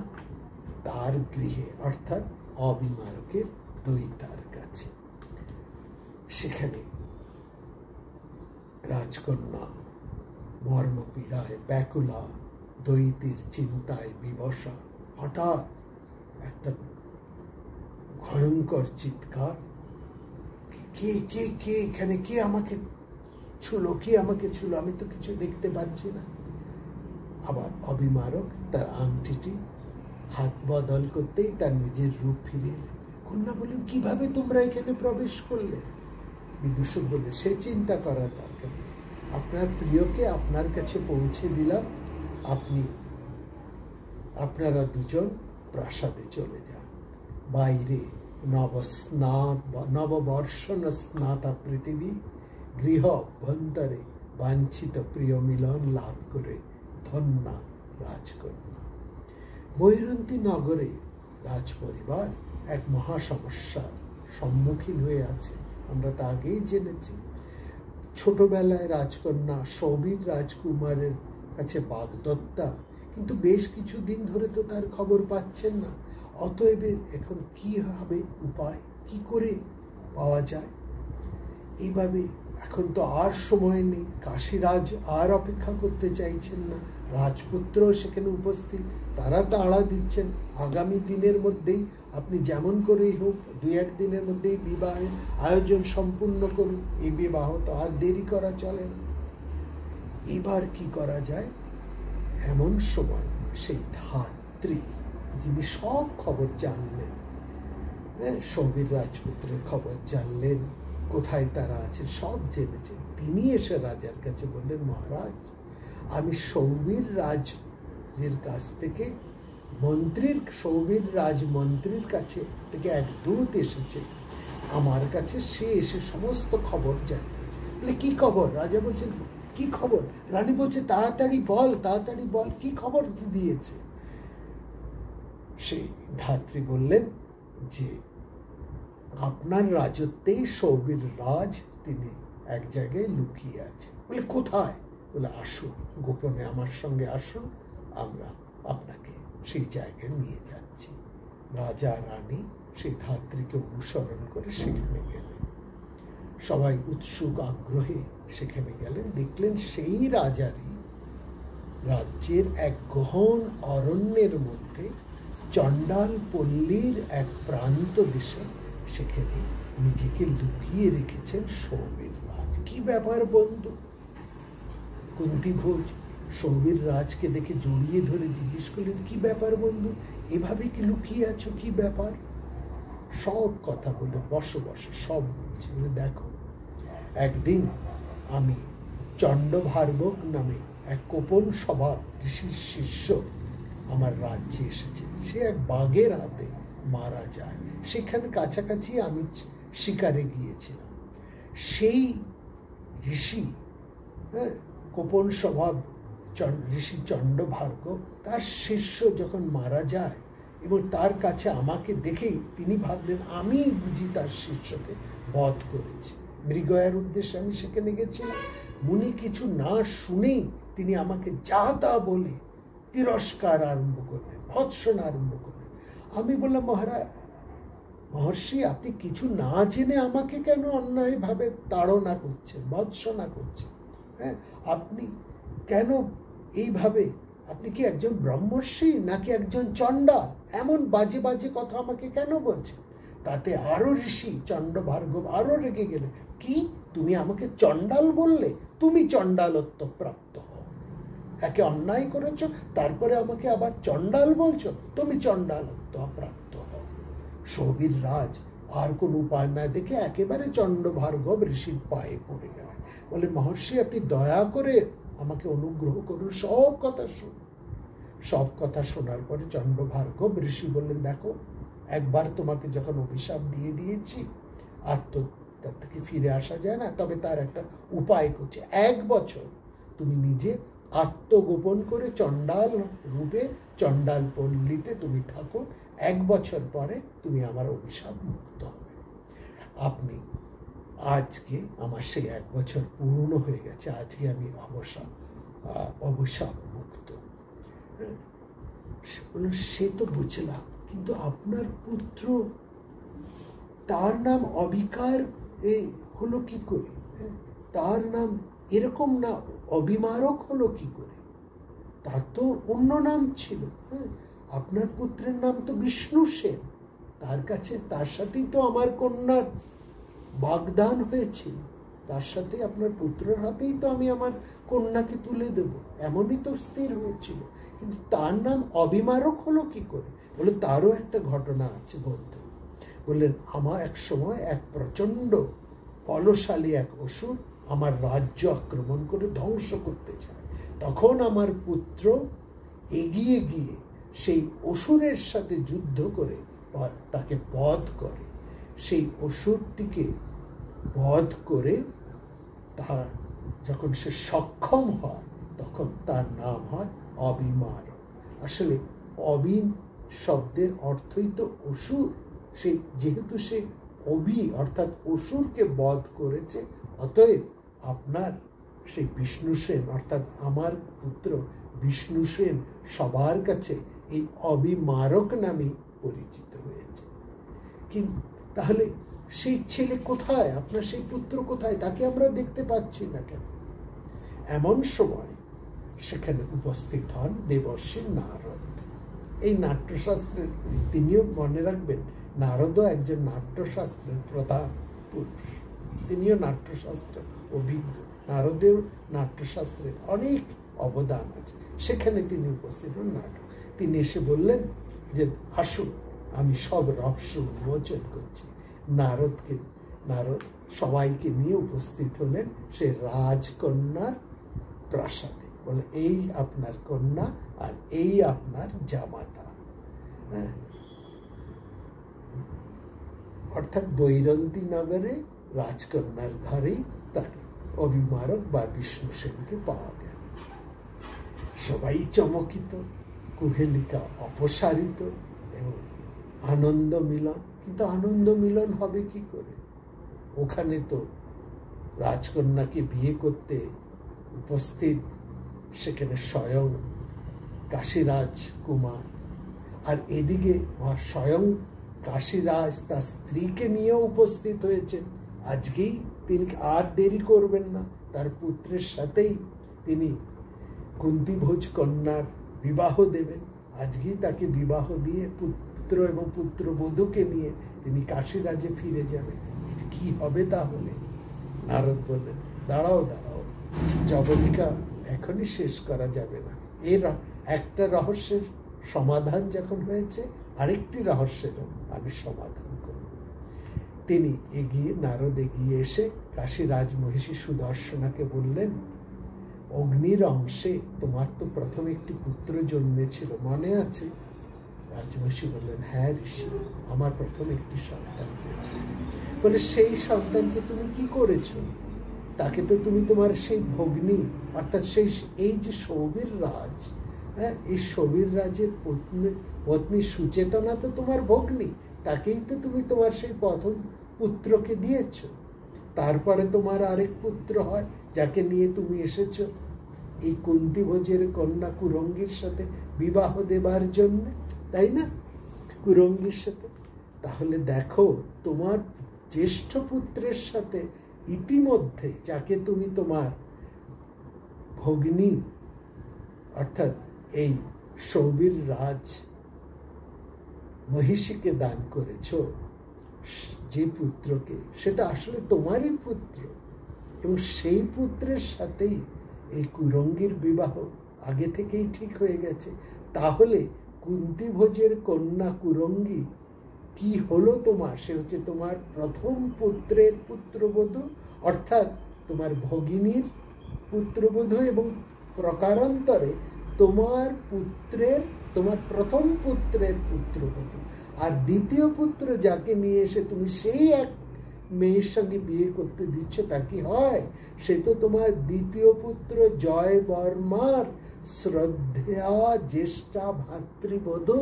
Speaker 1: তার গৃহে, অর্থাৎ অবিমারকের দয়িতার কাছে। সেখানে রাজকন্যা মর্মপীড়ায় ব্যাকুলা, দৈত্যের চিন্তায় বিবশা। হঠাৎ একটা ভয়ঙ্কর চিৎকার, কে কে কে এখানে, কে আমাকে ছুলো, কে আমাকে ছুলো, আমি তো কিছু দেখতে পাচ্ছি না। আবার অবিমারক তার আংটিটি হাত বদল করতেই তার নিজের রূপ ফিরে এলেন। কন্যা বললেন, কিভাবে তোমরা এখানে প্রবেশ করলে? বিদূষক বলে, সে চিন্তা করার দরকার নেই, আপনার প্রিয়কে আপনার কাছে পৌঁছে দিলাম, আপনারা দুজন প্রাসাদে চলে যান। বাইরে নববর্ষণ স্নাতা পৃথিবী, গৃহ অভ্যন্তরে বাঞ্ছিত প্রিয় মিলন লাভ করে ধন্যা রাজকন্যা। বৈরন্তী নগরে রাজপরিবার এক মহা সমস্যার সম্মুখীন হয়ে আছে, আমরা তা আগেই জেনেছি। ছোটবেলায় রাজকন্যা সৌবীর রাজকুমারের কাছে বাগদত্তা, কিন্তু বেশ কিছুদিন ধরে তো তার খবর পাচ্ছেন না। অতএব এখন কি হবে উপায়, কি করে পাওয়া যায়? এইভাবে এখন তো আর সময় নেই, কাশীরাজ আর অপেক্ষা করতে চাইছেন না, রাজপুত্রও সেখানে উপস্থিত, তারা তাড়া দিচ্ছেন, আগামী দিনের মধ্যেই আপনি যেমন করেই হোক 2-1 দিনের মধ্যেই বিবাহের আয়োজন সম্পূর্ণ করুন, এই বিবাহ তো আর দেরি করা চলে না। এবার কি করা যায়? এমন সময় সেই ধাত্রী, যিনি সব খবর জানলেন, সৌবীর রাজপুত্রের খবর জানলেন, কোথায় তারা আছেন সব জেনেছেন, তিনি এসে রাজার কাছে বললেন, মহারাজ, আমি সৌবীর রাজের কাছ থেকে সৌবীর রাজমন্ত্রীর কাছে থেকে এক দূত এসেছে আমার কাছে, সে এসে সমস্ত খবর জানিয়েছে। বলে, কি খবর? রাজা বলছেন, কি খবর? রানী বলছে, তাড়াতাড়ি বল, কি খবর দিয়েছে? সেই ধাত্রী বললেন যে আপনার রাজত্বেই সৌবীর রাজ তিনি এক জায়গায় লুকিয়ে আছে। বলে, কোথায়? বলে, আসুন, গোপনে আমার সঙ্গে আসুন, আমরা আপনাকে সেই জায়গায় নিয়ে যাচ্ছি। রাজা রানী সেই ধাত্রীকে অনুসরণ করে সেখানে গেলেন। সবাই উৎসুক আগ্রহে সেখানে গেলেন, দেখলেন সেই রাজারই রাজ্যের এক গহন অরণ্যের মধ্যে চণ্ডাল পল্লীর এক প্রান্ত দেশে সেখানে নিজেকে লুকিয়ে রেখেছেন সৌবীর রাজ। কি ব্যাপার বন্ধু? কুন্তিভোজ সৌবীর রাজকে দেখে জড়িয়ে ধরে জিজ্ঞেস করলেন, কি ব্যাপার বন্ধু, এভাবে কি লুকিয়ে আছো, কি ব্যাপার? সব কথা বলে বসো বসো, সব বলছে। বলে দেখো, একদিন আমি চণ্ডভার্গব নামে এক কোপন স্বভাব ঋষির শিষ্য আমার রাজ্যে এসেছে। সে এক বাঘের হাতে মারা যায়। সেখানে কাছাকাছি আমি শিকারে গিয়েছিলাম। সেই ঋষি, কোপন স্বভাব ঋষি চণ্ডভার্গব, তার শিষ্য যখন মারা যায় এবং তার কাছে আমাকে দেখেই তিনি ভাবলেন আমি বুঝি তার শিষ্যকে বধ করেছি। মৃগয়ার উদ্দেশ্যে আমি সেখানে গেছিলাম। মুনি কিছু না শুনেই তিনি আমাকে যা তা বলে তিরস্কার আরম্ভ করলেন, ভৎসনা আরম্ভ করলেন। আমি বললাম, মহর্ষি, আপনি কিছু না জেনে আমাকে কেন অন্যায়ভাবে তাড়না করছেন, ভৎসনা করছেন? হ্যাঁ, আপনি কেন এইভাবে, আপনি কি একজন ব্রহ্মর্ষি নাকি একজন চণ্ডাল? এমন বাজে বাজে কথা আমাকে কেন বলছেন? তাতে আরো ঋষি চণ্ডভার্গব আরো রেগে গেলেন। কি, তুমি আমাকে চণ্ডাল বললে? তুমি চণ্ডালত্ব প্রাপ্ত হও। একে অন্যায় করেছ, তারপরে আমাকে আবার চণ্ডাল বলছো? তুমি চণ্ডালত্ব প্রাপ্ত হও। সৌবীর রাজ আর কোন উপায় না দেখে একেবারে চণ্ডভার্গব ঋষির পায়ে পড়ে গেলেন। বলে, মহর্ষি, আপনি দয়া করে আমাকে অনুগ্রহ করুন, সব কথা শুনুন। সব কথা শোনার পরে চণ্ডভার্গব ঋষি বললেন, দেখো, একবার তোমাকে যখন অভিশাপ দিয়ে দিয়েছি, আর তো তার থেকে ফিরে আসা যায় না, তবে তার একটা উপায় করছে। 1 বছর তুমি নিজে আত্মগোপন করে চণ্ডাল রূপে চণ্ডাল পল্লীতে তুমি থাকো। 1 বছর পরে তুমি আমার অভিশাপ মুক্ত হবে। আপনি আজকে আমার সেই 1 বছর পূর্ণ হয়ে গেছে, আজকে আমি অভিশাপ মুক্ত। সে তো বুঝলাম, কিন্তু আপনার পুত্র, তার নাম অবিকার হলো কি করে? তার নাম এরকম না অবিমারক হলো কি করে? তার তো অন্য নাম ছিল। আপনার পুত্রের নাম তো বিষ্ণু সেন। তার সাথেই তো আমার কন্যার বাগদান হয়েছিল। তার সাথে আপনার পুত্রের হাতেই তো আমি আমার কন্যাকে তুলে দেব, এমনই তো স্থির হয়েছিল। কিন্তু তার নাম অবিমারক হলো কি করে? বলে, তারও একটা ঘটনা আছে বন্ধু। বললেন, আমার এক সময় এক প্রচন্ড বলশালী এক অসুর আমার রাজ্য আক্রমণ করে ধ্বংস করতে চায়। তখন আমার পুত্র এগিয়ে গিয়ে সেই অসুরের সাথে যুদ্ধ করে তাকে বধ করে। সেই অসুরটিকে বধ করে তার যখন সে সক্ষম হয়, তখন তার নাম হয় অবিমারক। আসলে অবিন শব্দের অর্থই তো অসুর। যেহেতু সে অর্থাৎ অসুরকে বধ করেছে, অতএব আপনার সেই বিষ্ণু সেন অর্থাৎ আমার পুত্র বিষ্ণু সেন সবার কাছে এই অবিমারক নামে পরিচিত হয়েছে। কিন্তু তাহলে সেই ছেলে কোথায়, আপনার সেই পুত্র কোথায়? তাকে আমরা দেখতে পাচ্ছি না কেন? এমন সময় সেখানে উপস্থিত হন দেবর্ষি নারদ। এই নাট্যশাস্ত্রের, তিনিও মনে রাখবেন, নারদও একজন নাট্যশাস্ত্রের প্রধান পুরুষ। তিনিও নাট্যশাস্ত্রের অভিজ্ঞ। নারদের নাট্যশাস্ত্রের অনেক অবদান আছে। সেখানে তিনি উপস্থিত হন। তিনি এসে বললেন যে, আসুন, আমি সব রহস্য উন্মোচন করছি। নারদ সবাইকে নিয়ে উপস্থিত হলেন সে রাজকন্যার প্রাসাদে। বলে, এই আপনার কন্যা আর এই আপনার জামাতা। অর্থাৎ বৈরন্তী নগরে রাজকন্যার ঘরেই তাকে অবিমারক বা বিষ্ণু সেনকে পাওয়া গেল। সবাই চমকিত, কুহেলিকা অপসারিত এবং আনন্দ মিলন। কিন্তু আনন্দ মিলন হবে কি করে? ওখানে তো রাজকন্যাকে বিয়ে করতে উপস্থিত সেখানে স্বয়ং কাশীরাজ কুমার, আর এদিকে স্বয়ং কাশীরাজ তার স্ত্রীকে নিয়েও উপস্থিত হয়েছেন। আজকেই তিনি আর দেরি করবেন না, তার পুত্রের সাথেই তিনি কুন্তিভোজ কন্যার বিবাহ দেবেন। আজকেই তাকে বিবাহ দিয়ে পুত্র এবং পুত্রবধূকে নিয়ে তিনি কাশীরাজে ফিরে যাবেন। কি হবে তাহলে? নারদ বললেন, দাঁড়াও দাঁড়াও, জবনিকা এখনই শেষ করা যাবে না। এর একটা রহস্যের সমাধান যখন হয়েছে, আরেকটি রহস্যেরও আমি সমাধান করব। তিনি নারদ এগিয়ে এসে কাশী রাজমহিষী সুদর্শনাকে বললেন, অগ্নির অংশে তোমার তো প্রথমে একটি পুত্র জন্মেছিল, মনে আছে? রাজমহিষী বললেন, হ্যাঁ ঋষি, আমার প্রথমে একটি সন্তান হয়েছে। বলে, সেই সন্তানকে তুমি কি করেছো? তাকে তো তুমি তোমার সেই ভগ্নী, অর্থাৎ এই যে সৌবীর রাজ, হ্যাঁ, এই সৌবীর রাজের পত্নী সুচেতনা তো তোমার ভগ্নী, তাকেই তো তুমি তোমার সেই প্রথম পুত্রকে দিয়েছ। তারপরে তোমার আরেক পুত্র হয়, যাকে নিয়ে তুমি এসেছ এই কুন্তিভোজের কন্যা কুরঙ্গীর সাথে বিবাহ দেবার জন্য, তাই না? কুরঙ্গীর সাথে। তাহলে দেখো, তোমার জ্যেষ্ঠ পুত্রের সাথে ইতিমধ্যে যাকে তুমি তোমার ভগ্নী অর্থাৎ এই সৌবীর রাজ মহিষীকে দান করেছ, যে পুত্রকে, সেটা আসলে তোমারই পুত্র, এবং সেই পুত্রের সাথেই এই কুরঙ্গীর বিবাহ আগে থেকেই ঠিক হয়ে গেছে। তাহলে কুন্তিভোজের কন্যা কুরঙ্গী কি হলো তোমার? সে হচ্ছে তোমার প্রথম পুত্রের পুত্রবধূ, অর্থাৎ তোমার ভগিনীর পুত্রবধূ, এবং প্রকারান্তরে তোমার প্রথম পুত্রের পুত্রবধূ। আর দ্বিতীয় পুত্র যাকে নিয়ে এসে তুমি সেই এক মেয়ের সঙ্গে বিয়ে করতে দিচ্ছ, তা কি হয়? সে তো তোমার দ্বিতীয় পুত্র জয় বর্মার শ্রদ্ধেয়া জ্যেষ্ঠা ভাতৃবধূ।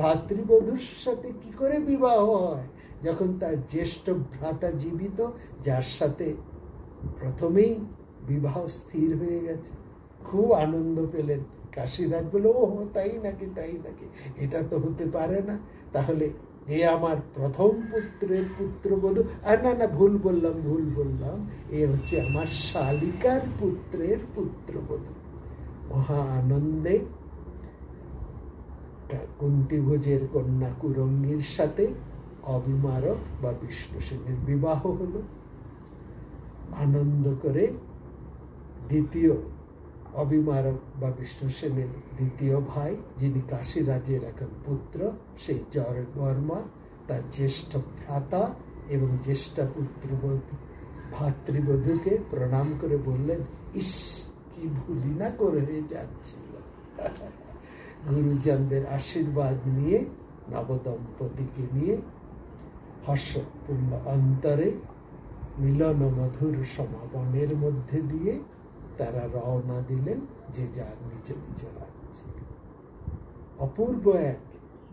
Speaker 1: ভাতৃবধূর সাথে কি করে বিবাহ হয় যখন তার জ্যেষ্ঠ ভ্রাতা জীবিত, যার সাথে প্রথমেই বিবাহ স্থির হয়ে গেছে? খুব আনন্দ পেলেন কাশীরাজ। বলে, ও তাই নাকি, তাই নাকি, এটা তো হতে পারে না। তাহলে এ আমার প্রথম পুত্রের পুত্রবধূ, আর না ভুল বললাম, এ হচ্ছে আমার শালিকার পুত্রের পুত্রবধূ। মহা আনন্দে কুন্তিভোজের কন্যা কুরঙ্গীর সাথে অবিমারক বা বিষ্ণুসেনের বিবাহ হলো। আনন্দ করে দ্বিতীয় অবিমারক বা বিষ্ণুসেনের দ্বিতীয় ভাই, যিনি কাশীরাজের এখন পুত্র, সেই জয় বর্মা, তার জ্যেষ্ঠ ভ্রাতা এবং জ্যেষ্ঠ ভাতৃবধূকে প্রণাম করে বললেন, ইস, কি ভুলি না করে যাচ্ছিল। গুরুজনদের আশীর্বাদ নিয়ে নবদম্পতিকে নিয়ে হর্ষপূর্ণ অন্তরে মিলন মধুর সমাপনের মধ্যে দিয়ে তারা রওনা দিলেন যে যার নিজ নিজ রাজ্যে। অপূর্ব এক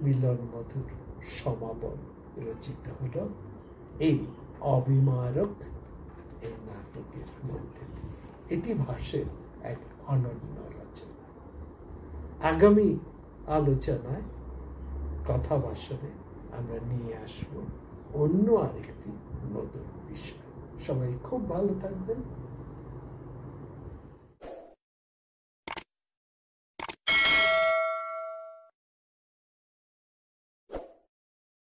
Speaker 1: মিলন মধুর সমাপন রচিত হল এই অবিমারক এই নাটকের মধ্যে দিয়ে। এটি ভাষের এক অনন্য রচনা। আগামী আলোচনায়, কথাবাসরে আমরা নিয়ে আসব অন্য আরেকটি নতুন বিষয়। সবাই খুব ভালো থাকবেন।